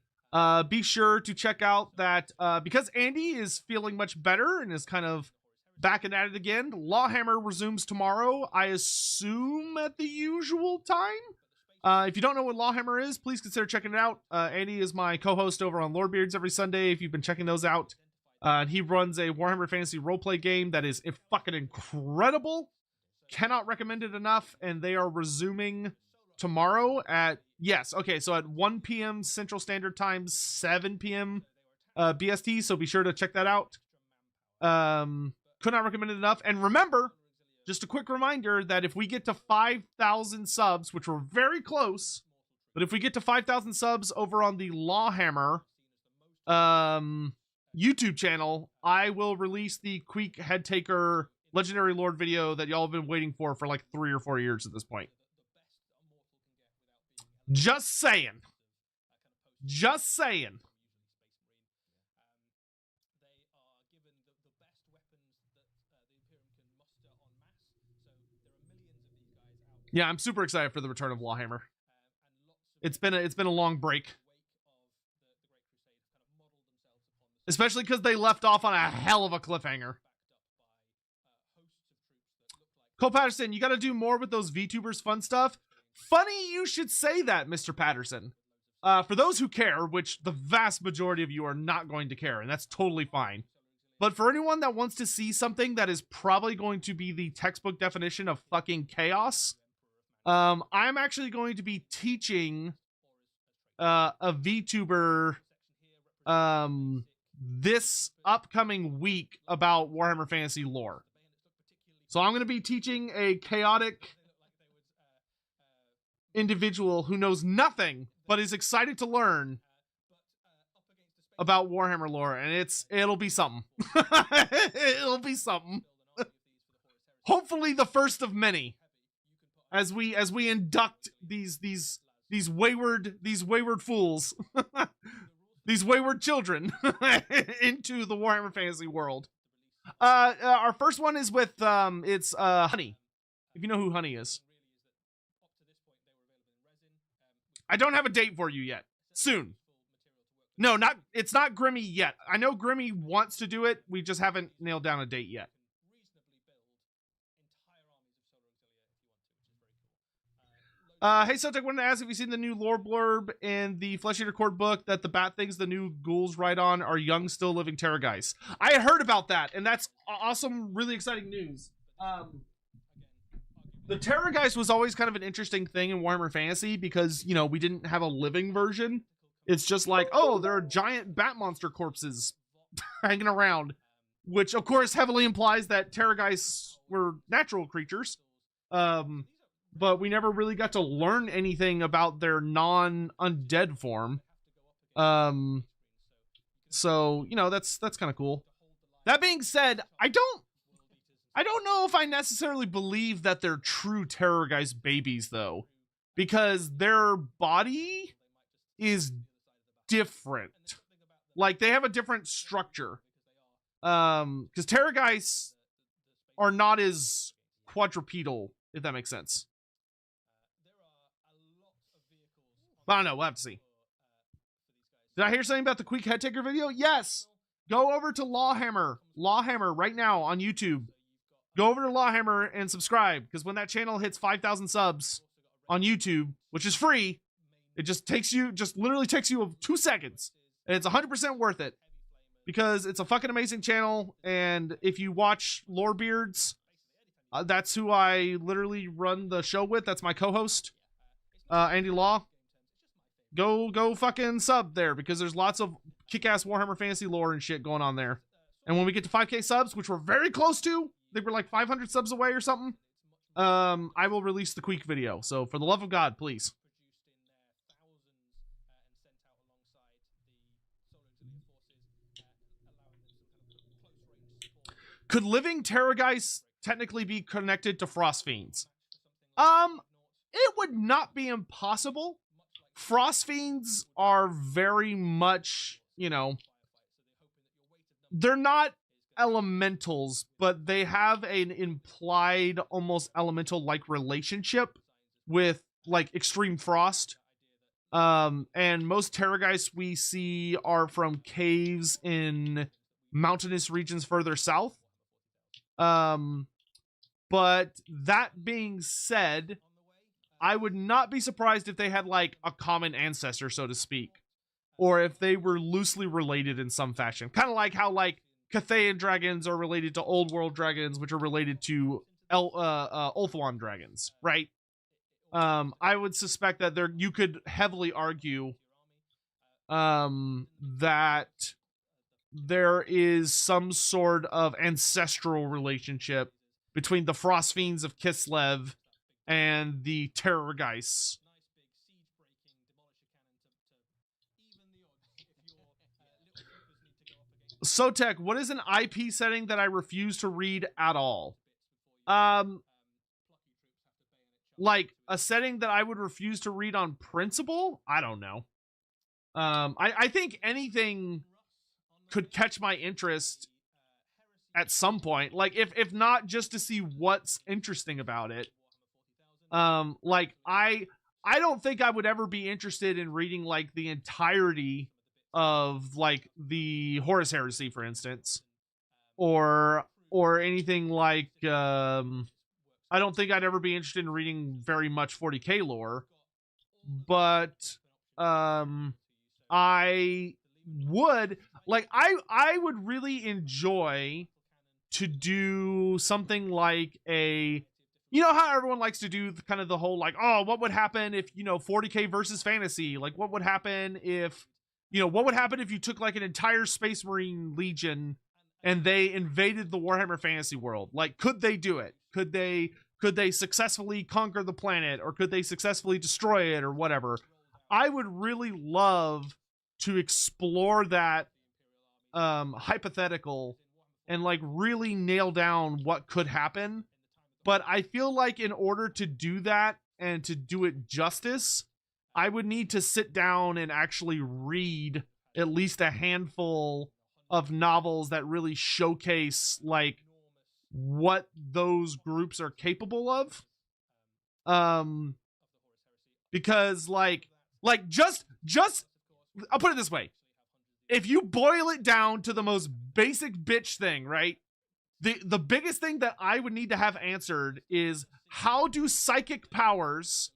be sure to check out that because Andy is feeling much better and is kind of back at it again, LAWhammer resumes tomorrow, I assume at the usual time. If you don't know what LAWhammer is, please consider checking it out. Andy is my co-host over on Lordbeards every Sunday, if you've been checking those out. And he runs a Warhammer Fantasy roleplay game that is fucking incredible. Cannot recommend it enough, and they are resuming tomorrow at, yes, okay, so at 1 p.m. Central Standard Time, 7 p.m. BST, so be sure to check that out. Could not recommend it enough. And remember, just a quick reminder that if we get to 5,000 subs, which we're very close, but if we get to 5,000 subs over on the LAWhammer YouTube channel, I will release the Queek Headtaker Legendary Lord video that y'all have been waiting for like 3 or 4 years at this point. Just saying. Just saying. Yeah, I'm super excited for the return of LAWhammer. It's been a long break. Especially because they left off on a hell of a cliffhanger. Cole Patterson, you got to do more with those VTubers fun stuff. Funny you should say that, Mr. Patterson. For those who care, which the vast majority of you are not going to care, and that's totally fine. But for anyone that wants to see something that is probably going to be the textbook definition of fucking chaos, I'm actually going to be teaching a VTuber this upcoming week about Warhammer Fantasy lore. So I'm going to be teaching a chaotic individual who knows nothing but is excited to learn about Warhammer lore, and it'll be something. It'll be something. Hopefully the first of many as we induct these these wayward fools, these wayward children into the Warhammer Fantasy world. Our first one is with it's Honey. If you know who Honey is. I don't have a date for you yet. Soon. No, it's not Grimmy yet. I know Grimmy wants to do it. We just haven't nailed down a date yet. Hey, Sotek, wanted to ask if you've seen the new lore blurb in the Flesh Eater Court book that the bat things the new ghouls ride on are young, still living terrorgeist. I had heard about that, and that's awesome, really exciting news. The terrorgeist was always kind of an interesting thing in Warhammer Fantasy because, you know, we didn't have a living version. It's just like, oh, there are giant bat monster corpses hanging around, which of course heavily implies that terrorgeists were natural creatures. But we never really got to learn anything about their non-undead form. So, you know, that's kind of cool. That being said, I don't know if I necessarily believe that they're true terrorgeist babies, though, because their body is different. Like, they have a different structure. Because terrorgeists are not as quadrupedal, if that makes sense. I don't know. We'll have to see. Did I hear something about the Queek Head Taker video? Yes. Go over to LAWhammer. LAWhammer right now on YouTube. Go over to LAWhammer and subscribe, because when that channel hits 5,000 subs on YouTube, which is free, it just literally takes you 2 seconds, and it's 100% worth it, because it's a fucking amazing channel. And if you watch Lorebeards, that's who I literally run the show with. That's my co-host, Andy Law. Go fucking sub there, because there's lots of kick-ass Warhammer Fantasy lore and shit going on there. And when we get to 5K subs, which we're very close to, they were like 500 subs away or something, I will release the Queek video. So for the love of God, please. Could living terrorgeists technically be connected to frost fiends? It would not be impossible. Frost fiends are very much, you know, they're not elementals, but they have an implied almost elemental-like relationship with like extreme frost. And most terrorgeists we see are from caves in mountainous regions further south. But that being said, I would not be surprised if they had like a common ancestor, so to speak, or if they were loosely related in some fashion. Kind of like how like Khaine dragons are related to Old World dragons, which are related to Ulthuan dragons, right? I would suspect that you could heavily argue that there is some sort of ancestral relationship between the Frost Fiends of Kislev and the Terrorgeists. Sotek, what is an IP setting that I refuse to read at all? Like a setting that I would refuse to read on principle? I don't know. I think anything could catch my interest at some point. Like if not just to see what's interesting about it. Like I don't think I would ever be interested in reading like the entirety of like the Horus Heresy, for instance, or anything like I don't think I'd ever be interested in reading very much 40k lore, but I would like I would really enjoy to do something like a, you know how everyone likes to do kind of the whole like, oh, what would happen if, you know, 40k versus fantasy, like what would happen if, you know, what would happen if you took like an entire Space Marine Legion and they invaded the Warhammer Fantasy world? Like, could they do it? Could they successfully conquer the planet, or could they successfully destroy it, or whatever? I would really love to explore that hypothetical and like really nail down what could happen. But I feel like in order to do that and to do it justice, I would need to sit down and actually read at least a handful of novels that really showcase like what those groups are capable of. Because like just I'll put it this way. If you boil it down to the most basic bitch thing, right? The biggest thing that I would need to have answered is, how do psychic powers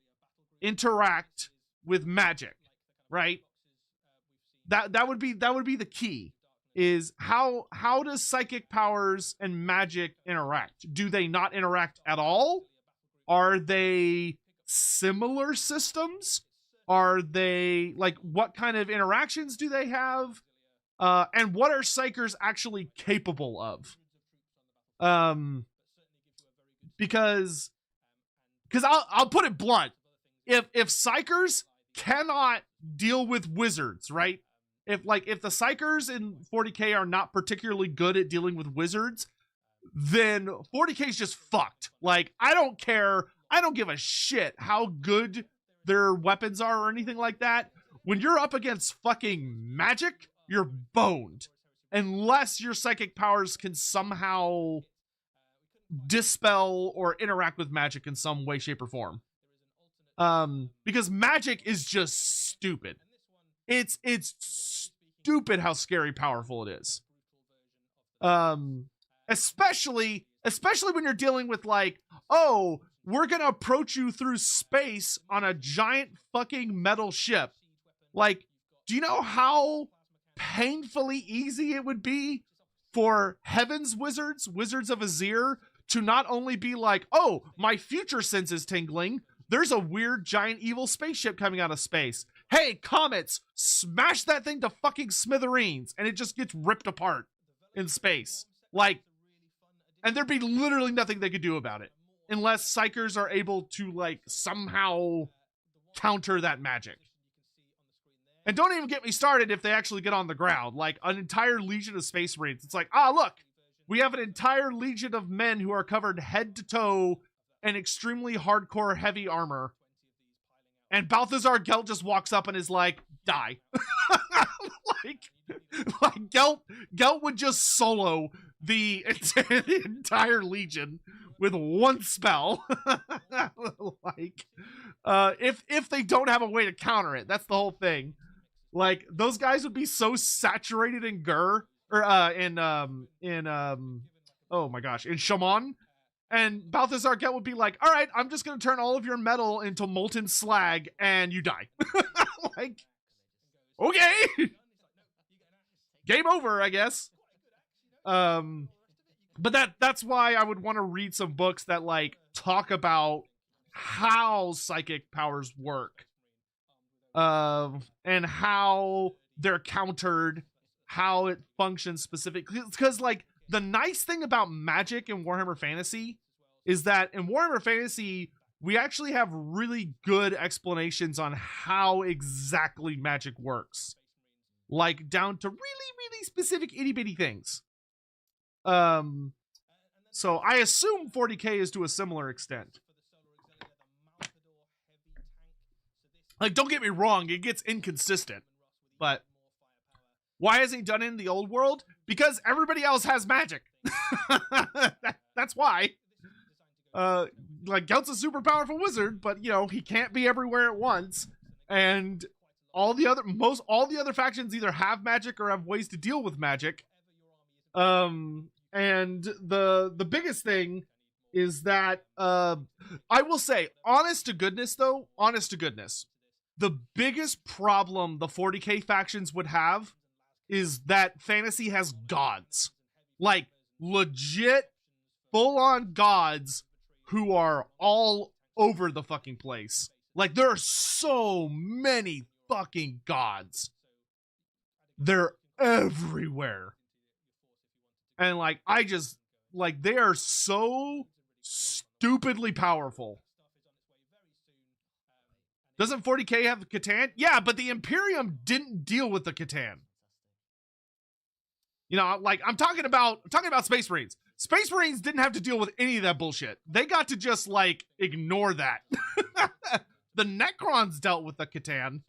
interact with magic, right? That would be the key, is how does psychic powers and magic interact? Do they not interact at all? Are they similar systems? Are they like, what kind of interactions do they have? And what are psychers actually capable of? Because I'll put it blunt. If psychers cannot deal with wizards, right? If the psychers in 40K are not particularly good at dealing with wizards, then 40K is just fucked. Like, I don't care. I don't give a shit how good their weapons are or anything like that. When you're up against fucking magic, you're boned. Unless your psychic powers can somehow dispel or interact with magic in some way, shape, or form. Because magic is just stupid. It's stupid how scary powerful it is. Especially when you're dealing with like, oh, we're gonna approach you through space on a giant fucking metal ship. Like, do you know how painfully easy it would be for Heaven's Wizards of Azir, to not only be like, oh, my future sense is tingling, there's a weird giant evil spaceship coming out of space. Hey, comets, smash that thing to fucking smithereens, and it just gets ripped apart in space. Like, and there'd be literally nothing they could do about it, unless psychers are able to, like, somehow counter that magic. And don't even get me started if they actually get on the ground. Like, an entire legion of space marines. It's like, ah, look, we have an entire legion of men who are covered head to toe in extremely hardcore heavy armor. And Balthazar Gelt just walks up and is like, die. like Gelt would just solo the entire legion with one spell. If they don't have a way to counter it, that's the whole thing. Like, those guys would be so saturated in Gur, or oh my gosh, in Shaman, and Balthazar Gelt would be like, all right, I'm just gonna turn all of your metal into molten slag and you die. Like, okay. Game over, I guess. But that's why I would want to read some books that like talk about how psychic powers work. And how they're countered, how it functions specifically. Because, like, the nice thing about magic in Warhammer Fantasy is that in Warhammer Fantasy, we actually have really good explanations on how exactly magic works. Like, down to really, really specific itty-bitty things. So I assume 40K is to a similar extent. Like, don't get me wrong, it gets inconsistent, but why hasn't he done it in the old world? Because everybody else has magic. That's why. Like, Gelt's a super powerful wizard, but, you know, he can't be everywhere at once. And all the other factions either have magic or have ways to deal with magic. And the biggest thing is that, I will say, honest to goodness, the biggest problem the 40K factions would have is that fantasy has gods. Like, legit, full-on gods who are all over the fucking place. Like, there are so many fucking gods. They're everywhere. And, like, they are so stupidly powerful. Doesn't 40K have Catan? Yeah, but the Imperium didn't deal with the Catan. You know, like, I'm talking about Space Marines. Space Marines didn't have to deal with any of that bullshit. They got to just, like, ignore that. the Necrons dealt with the Catan,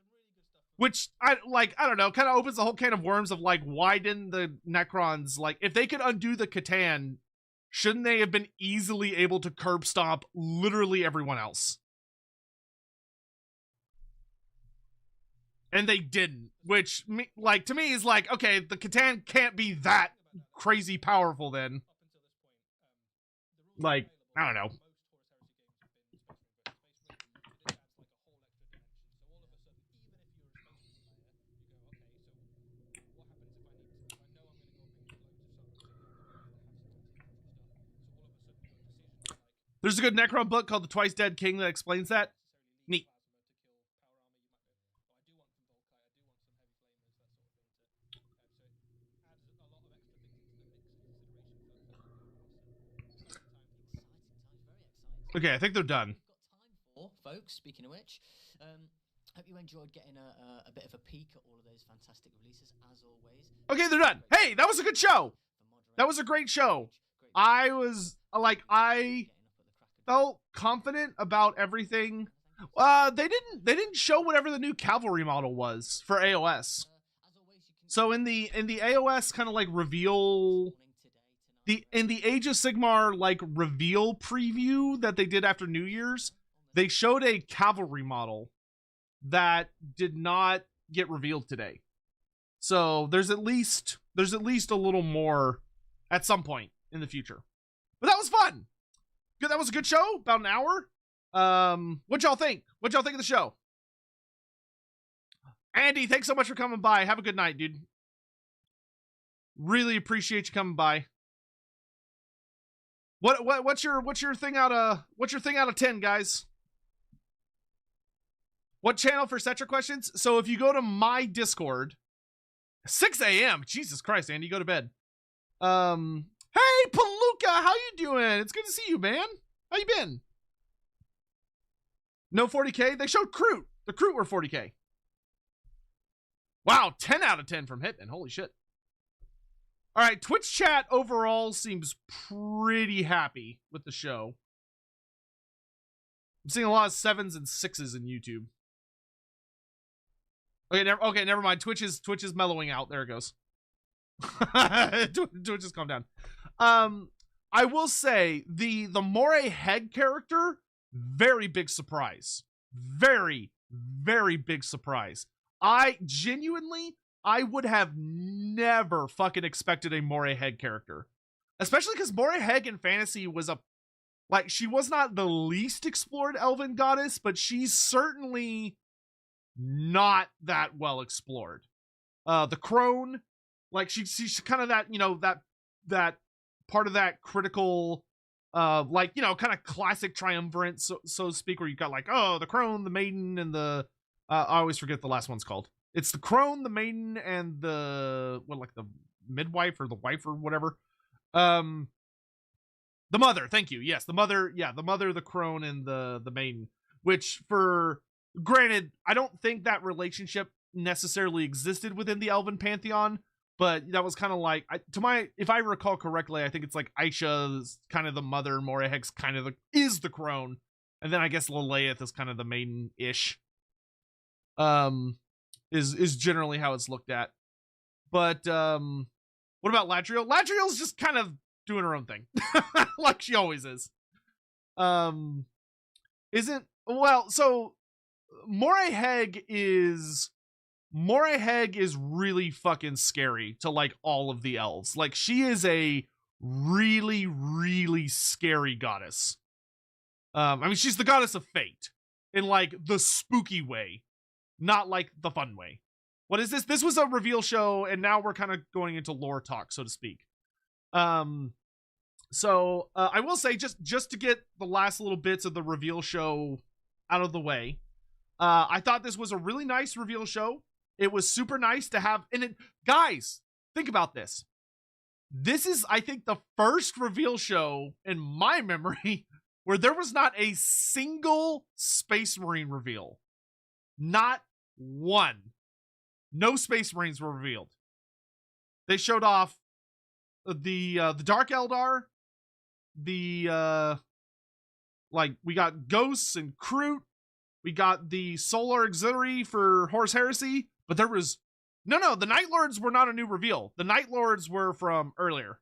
which I don't know, kind of opens the whole can of worms of like, why didn't the Necrons, like, if they could undo the Catan, shouldn't they have been easily able to curb stomp literally everyone else? And they didn't, which, like, to me is like, okay, the Catan can't be that crazy powerful then. Like, I don't know. There's a good Necron book called The Twice Dead King that explains that. Neat. Okay, I think they're done. Got time for, folks, speaking of which, hope you enjoyed getting a bit of a peek at all of those fantastic releases, as always. Okay, they're done. Hey, that was a good show. That was a great show. I was, like, I felt confident about everything. They didn't show whatever the new cavalry model was for AOS. So in the AOS kind of like reveal, in the Age of Sigmar like reveal preview that they did after New Year's, they showed a cavalry model that did not get revealed today. So there's at least a little more at some point in the future. But that was fun. Good, that was a good show. About an hour. What y'all think? What y'all think of the show? Andy, thanks so much for coming by. Have a good night, dude. Really appreciate you coming by. What's your thing out of 10, guys? What channel for Cetra questions? So if you go to my Discord, 6 a.m. Jesus Christ, Andy, go to bed. Hey, Palooka, how you doing? It's good to see you, man. How you been? No 40k? They showed Kroot. The Kroot were 40k. Wow, 10 out of 10 from Hitman. Holy shit. All right, Twitch chat overall seems pretty happy with the show. I'm seeing a lot of 7s and 6s in YouTube. Okay, never mind. Twitch is mellowing out. There it goes. Twitch has calmed down. I will say the Moray Head character, very big surprise. Very, very big surprise. I would have never fucking expected a Moray Head character. Especially because Moray Head in fantasy was she was not the least explored elven goddess, but she's certainly not that well explored. The crone, like she's kind of that, that part of that critical, kind of classic triumvirate, so to speak, where you got like, oh, the crone, the maiden, and the I always forget the last one's called. It's the crone, the maiden, and the the midwife or the wife or whatever. The mother, thank you. Yes, the mother, the mother, the crone, and the maiden. Which, for granted, I don't think that relationship necessarily existed within the Elven pantheon, but that was kind of like, if I recall correctly, I think it's like Aisha's kind of the mother, Moreheg's kind of is the crone, and then I guess Lalaeth is kind of the maiden-ish. Is generally how it's looked at. But what about Ladriel? Ladriel's just kind of doing her own thing. Like she always is. So Moray Heg is really fucking scary to like all of the elves. Like she is a really, really scary goddess. She's the goddess of fate in like the spooky way, not like the fun way. What is this? This was a reveal show, and now we're kind of going into lore talk, so to speak. So I will say, just to get the last little bits of the reveal show out of the way, I thought this was a really nice reveal show. It was super nice to have, guys, think about this. This is, I think, the first reveal show in my memory where there was not a single Space Marine reveal. Not one. No Space Marines were revealed. They showed off the Dark Eldar, we got Ghosts and Kroot, We got the Solar Auxiliary for Horus Heresy, but there was no, the Night Lords were not a new reveal. The Night Lords were from earlier.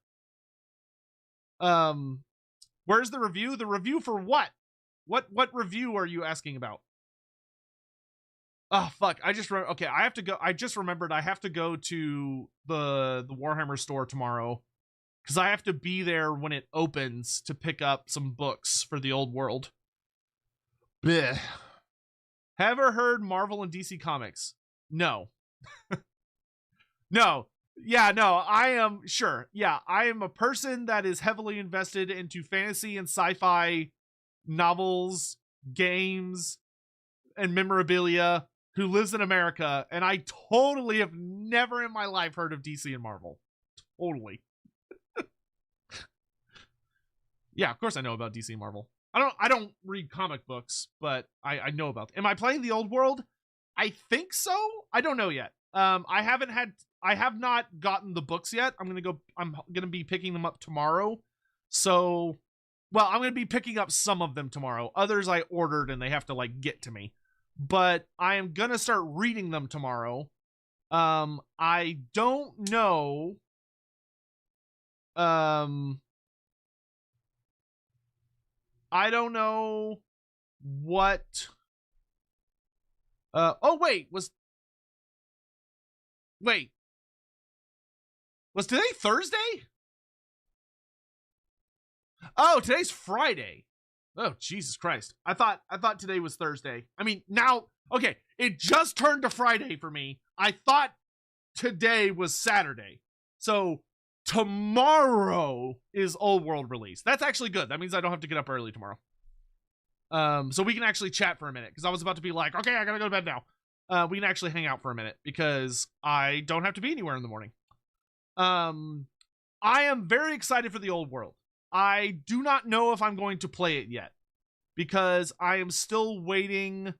Where's the review? The review for what? What review are you asking about? Oh fuck! I just okay. I have to go. I just remembered I have to go to the Warhammer store tomorrow because I have to be there when it opens to pick up some books for the old world. Blech. Have ever heard Marvel and DC Comics? No. No. Yeah, no, I am sure. Yeah, I am a person that is heavily invested into fantasy and sci-fi novels, games, and memorabilia who lives in America, and I totally have never in my life heard of DC and Marvel. Totally. Yeah, of course I know about DC and Marvel. I don't read comic books, but I know about them. Am I playing the old world? I think so. I don't know yet. I have not gotten the books yet. I'm gonna be picking them up tomorrow. So, well, I'm gonna be picking up some of them tomorrow. Others I ordered and they have to like get to me. But I am gonna start reading them tomorrow. I don't know. I don't know what. Oh wait, was today Thursday? Oh, today's Friday. Oh, Jesus Christ. I thought today was Thursday. I mean, now, okay, it just turned to Friday for me. I thought today was Saturday. So tomorrow is Old World release. That's actually good. That means I don't have to get up early tomorrow. So we can actually chat for a minute because I was about to be like, okay, I gotta go to bed now. We can actually hang out for a minute because I don't have to be anywhere in the morning. I am very excited for the Old World. I do not know if I'm going to play it yet because I am still waiting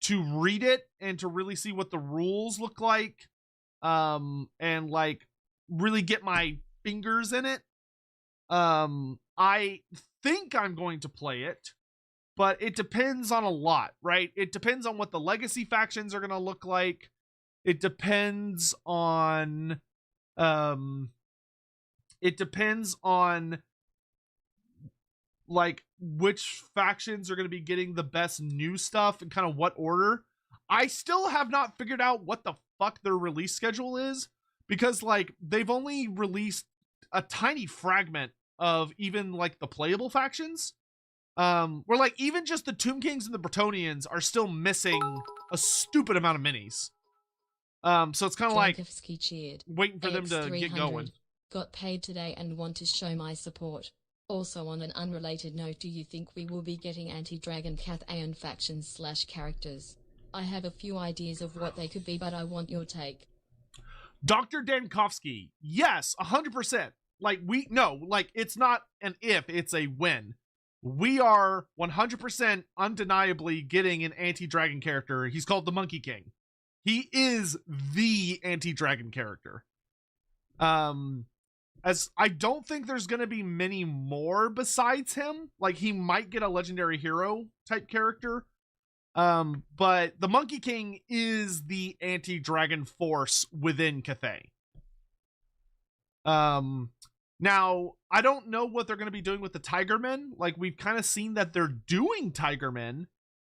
to read it and to really see what the rules look like. And like really get my fingers in it. I think I'm going to play it, but it depends on a lot, right? It depends on what the legacy factions are going to look like. It depends on like which factions are going to be getting the best new stuff and kind of what order. I still have not figured out what the fuck their release schedule is because like they've only released a tiny fragment of even like the playable factions. Where like even just the Tomb Kings and the Bretonnians are still missing a stupid amount of minis. So it's kind of like waiting for them to get going. Got paid today and want to show my support. Also, on an unrelated note, do you think we will be getting anti-Dragon Khaine factions / characters? I have a few ideas of what they could be, but I want your take. Dr. Dankowski, yes, 100%. Like it's not an if, it's a when. We are 100% undeniably getting an anti-dragon character. He's called the Monkey King. He is the anti-dragon character. As I don't think there's going to be many more besides him. Like he might get a legendary hero type character. But the Monkey King is the anti-dragon force within Khaine. Now, I don't know what they're going to be doing with the Tigermen. Like we've kind of seen that they're doing Tigermen,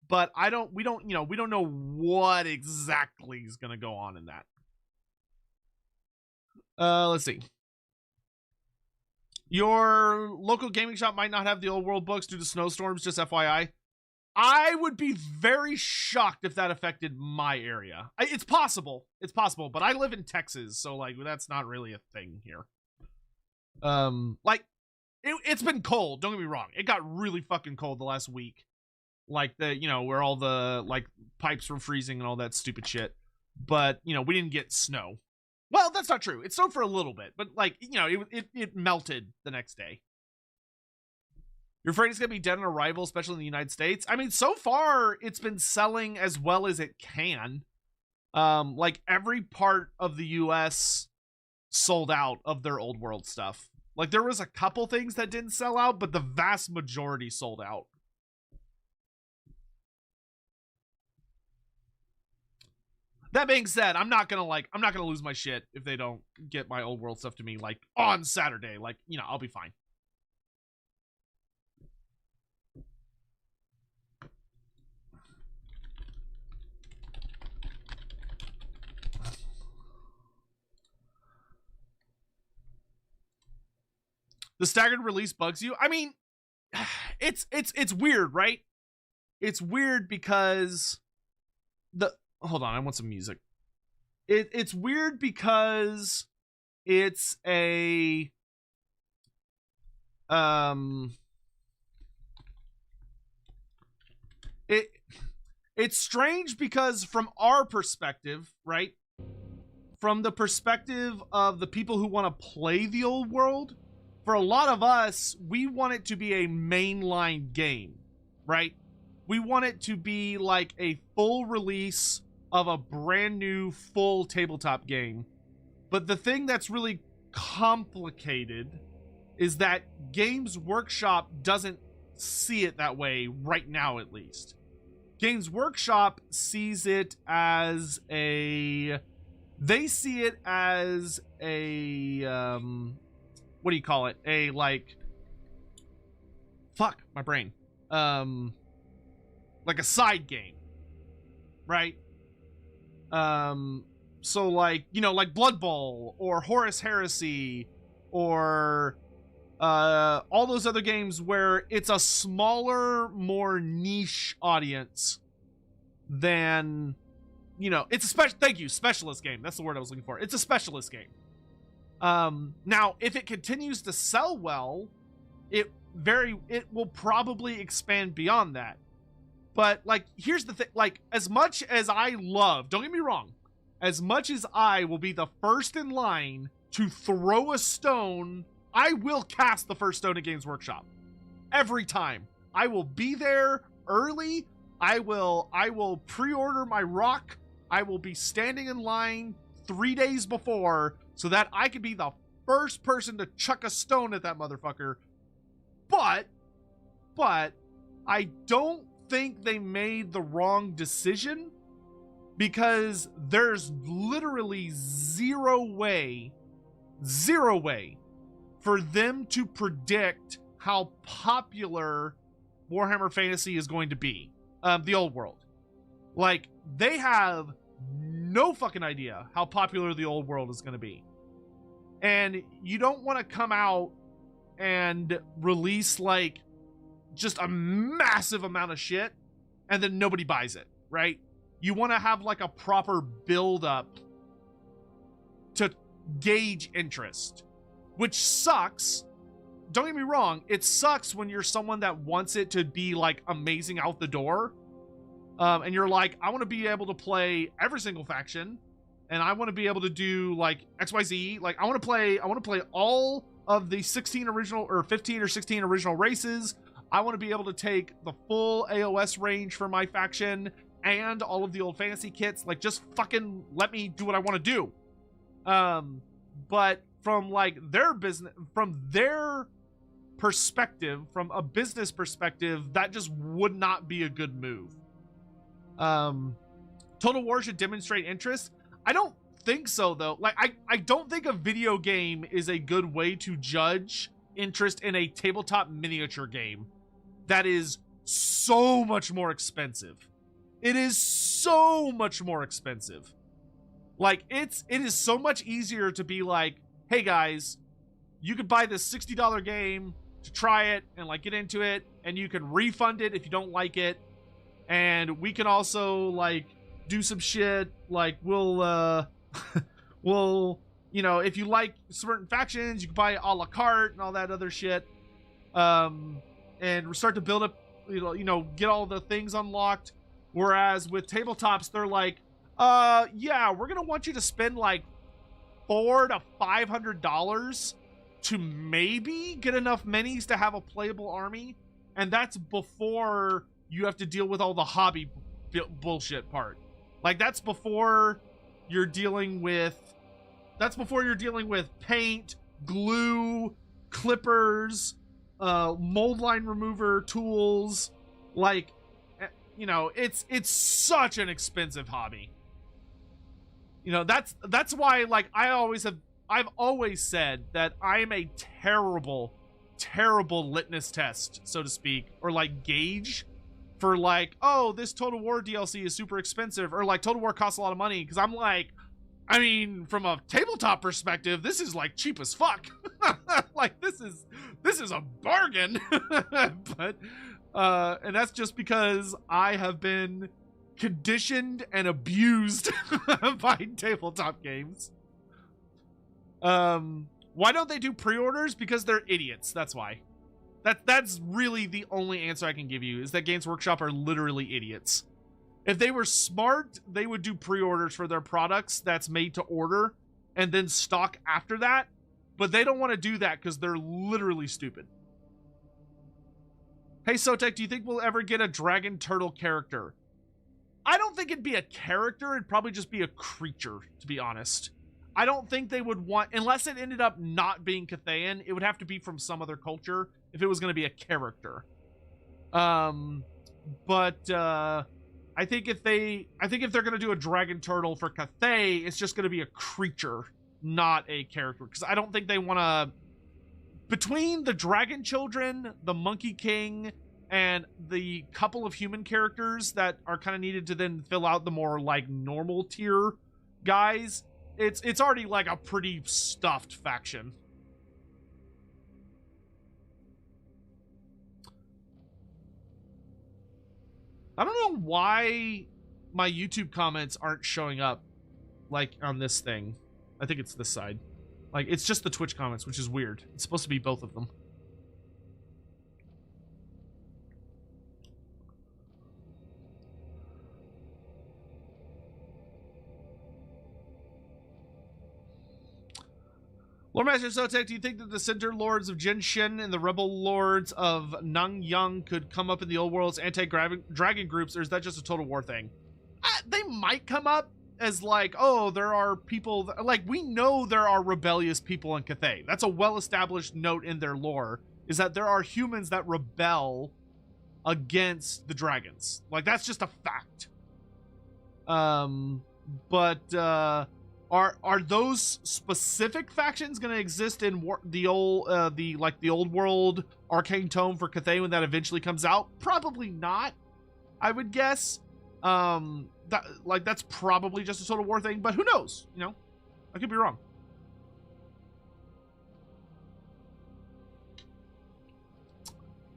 but we don't know what exactly is going to go on in that. Let's see. Your local gaming shop might not have the Old World books due to snowstorms, just FYI. I would be very shocked if that affected my area. It's possible, but I live in Texas, so like that's not really a thing here. Like it's been cold, don't get me wrong. It got really fucking cold the last week. Like where all the like pipes were freezing and all that stupid shit. But, we didn't get snow. Well, that's not true. It snowed for a little bit, but like, it melted the next day. You're afraid it's going to be dead on arrival, especially in the United States? I mean, so far, it's been selling as well as it can. Like, every part of the U.S. sold out of their Old World stuff. Like, there was a couple things that didn't sell out, but the vast majority sold out. That being said, I'm not gonna lose my shit if they don't get my old world stuff to me like on Saturday. Like, you know, I'll be fine. The staggered release bugs you. I mean, it's weird, right? It's weird because hold on, I want some music. It's weird because it's a it's strange because from our perspective, right? From the perspective of the people who want to play the old world, for a lot of us, we want it to be a mainline game, right? We want it to be like a full release of a brand new full tabletop game. But the thing that's really complicated is that Games Workshop doesn't see it that way right now, at least. Games Workshop sees it as a... They see it as a... what do you call it? A, like... Fuck, my brain. Like a side game. Right? So like, you know, like Blood Bowl or Horus Heresy or all those other games where it's a smaller, more niche audience than, you know, it's a specialist game. That's the word I was looking for. It's a specialist game. Now, if it continues to sell well, it will probably expand beyond that. But, like, here's the thing, like, as much as I love, don't get me wrong, as much as I will be the first in line to throw a stone, I will cast the first stone at Games Workshop. Every time. I will be there early. I will pre-order my rock. I will be standing in line 3 days before so that I can be the first person to chuck a stone at that motherfucker. But I don't think they made the wrong decision, because there's literally zero way for them to predict how popular Warhammer Fantasy is going to be, the old world. Like, they have no fucking idea how popular the old world is going to be. And you don't want to come out and release like just a massive amount of shit and then nobody buys it, right? You want to have like a proper build up to gauge interest, which sucks. Don't get me wrong, it sucks when you're someone that wants it to be like amazing out the door. And you're like, I want to be able to play every single faction, and I want to be able to do like XYZ. Like, I want to play all of the 16 original or 15 or 16 original races. I want to be able to take the full AOS range for my faction and all of the old fantasy kits. Like, just fucking let me do what I want to do. But from like their business, from their perspective, from a business perspective, that just would not be a good move. Total War should demonstrate interest. I don't think so, though. Like, I don't think a video game is a good way to judge interest in a tabletop miniature game that is so much more expensive. It is so much more expensive. Like, it is so much easier to be like, hey guys, you could buy this $60 game to try it and like get into it, and you can refund it if you don't like it. And we can also like do some shit, like we'll you know, if you like certain factions, you can buy a la carte and all that other shit, and start to build up, you know, get all the things unlocked. Whereas with tabletops, they're like, yeah, we're gonna want you to spend like $400 to $500 to maybe get enough minis to have a playable army, and that's before you have to deal with all the hobby bullshit part. Like, that's before you're dealing with paint, glue, clippers, mold line remover tools. Like, you know, it's such an expensive hobby. You know, that's why, like, I've always said that I am a terrible litmus test, so to speak, or like gauge for like, oh, this Total War DLC is super expensive, or like Total War costs a lot of money, because I'm like, I mean, from a tabletop perspective, this is like cheap as fuck. Like this is a bargain. But and that's just because I have been conditioned and abused by tabletop games. Why don't they do pre-orders? Because they're idiots. That's why. That's really the only answer I can give you, is that Games Workshop are literally idiots. If they were smart, they would do pre-orders for their products that's made to order and then stock after that. But they don't want to do that because they're literally stupid. Hey, Sotek, do you think we'll ever get a dragon turtle character? I don't think it'd be a character. It'd probably just be a creature, to be honest. I don't think they would want, unless it ended up not being Khaine, it would have to be from some other culture if it was going to be a character. I think if they're going to do a dragon turtle for Khaine, it's just going to be a creature, not a character. Because I don't think they want to, between the dragon children, the monkey king, and the couple of human characters that are kind of needed to then fill out the more like normal tier guys, it's already like a pretty stuffed faction. I don't know why my YouTube comments aren't showing up like on this thing. I think it's this side. Like, it's just the Twitch comments, which is weird. It's supposed to be both of them. Loremaster Sotek, do you think that the Center Lords of Genshin and the Rebel Lords of Nangyang could come up in the old world's anti-dragon groups, or is that just a Total War thing? They might come up as like, oh, there are people, like, we know there are rebellious people in Khaine. That's a well-established note in their lore, is that there are humans that rebel against the dragons. Like, that's just a fact. Are those specific factions going to exist in the old world arcane tome for Khaine when that eventually comes out? Probably not, I would guess. That's probably just a Total War thing, but who knows? You know, I could be wrong.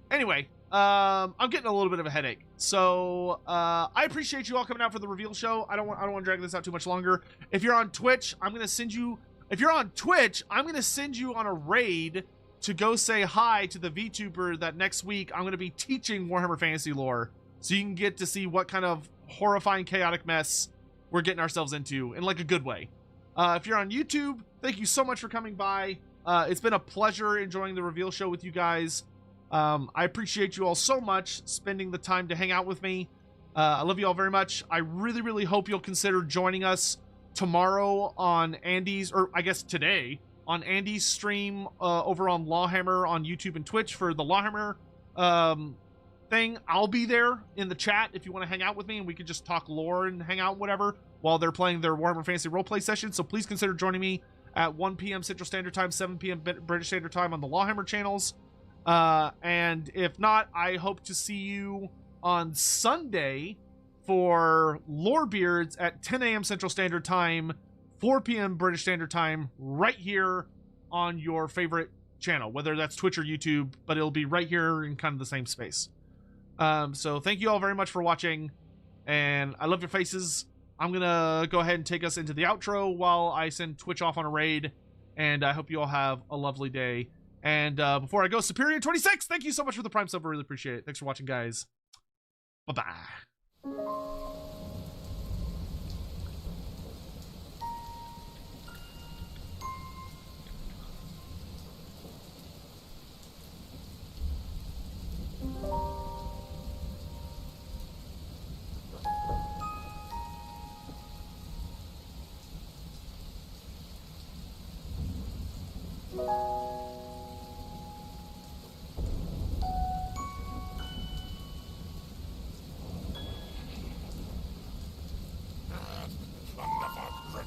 Anyway, I'm getting a little bit of a headache, so I appreciate you all coming out for the reveal show. I don't want to drag this out too much longer. If you're on Twitch, I'm gonna send you. If you're on Twitch, I'm gonna send you on a raid to go say hi to the VTuber that next week I'm gonna be teaching Warhammer Fantasy lore, so you can get to see what kind of horrifying, chaotic mess we're getting ourselves into in like a good way. If you're on YouTube, thank you so much for coming by. It's been a pleasure enjoying the reveal show with you guys. I appreciate you all so much spending the time to hang out with me. I love you all very much. I really, really hope you'll consider joining us tomorrow on Andy's, or I guess today, on Andy's stream over on LAWhammer on YouTube and Twitch for the LAWhammer thing. I'll be there in the chat if you want to hang out with me, and we could just talk lore and hang out, whatever, while they're playing their Warhammer Fantasy roleplay session. So please consider joining me at 1 p.m. Central Standard Time, 7 p.m. British Standard Time on the LAWhammer channels. And if not, I hope to see you on Sunday for Lorebeards at 10 a.m. Central Standard Time, 4 p.m. British Standard Time, right here on your favorite channel, whether that's Twitch or YouTube, but it'll be right here in kind of the same space. So thank you all very much for watching, and I love your faces. I'm gonna go ahead and take us into the outro while I send Twitch off on a raid, and I hope you all have a lovely day. And before I go, Superior26, thank you so much for the Prime sub. I really appreciate it. Thanks for watching, guys. Bye-bye.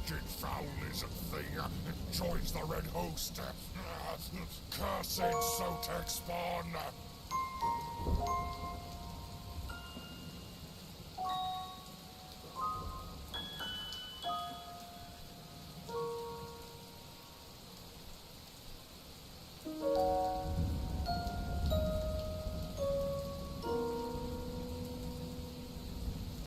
wretched foul lizard thing joins the Red Host. Cursed Sotek spawn.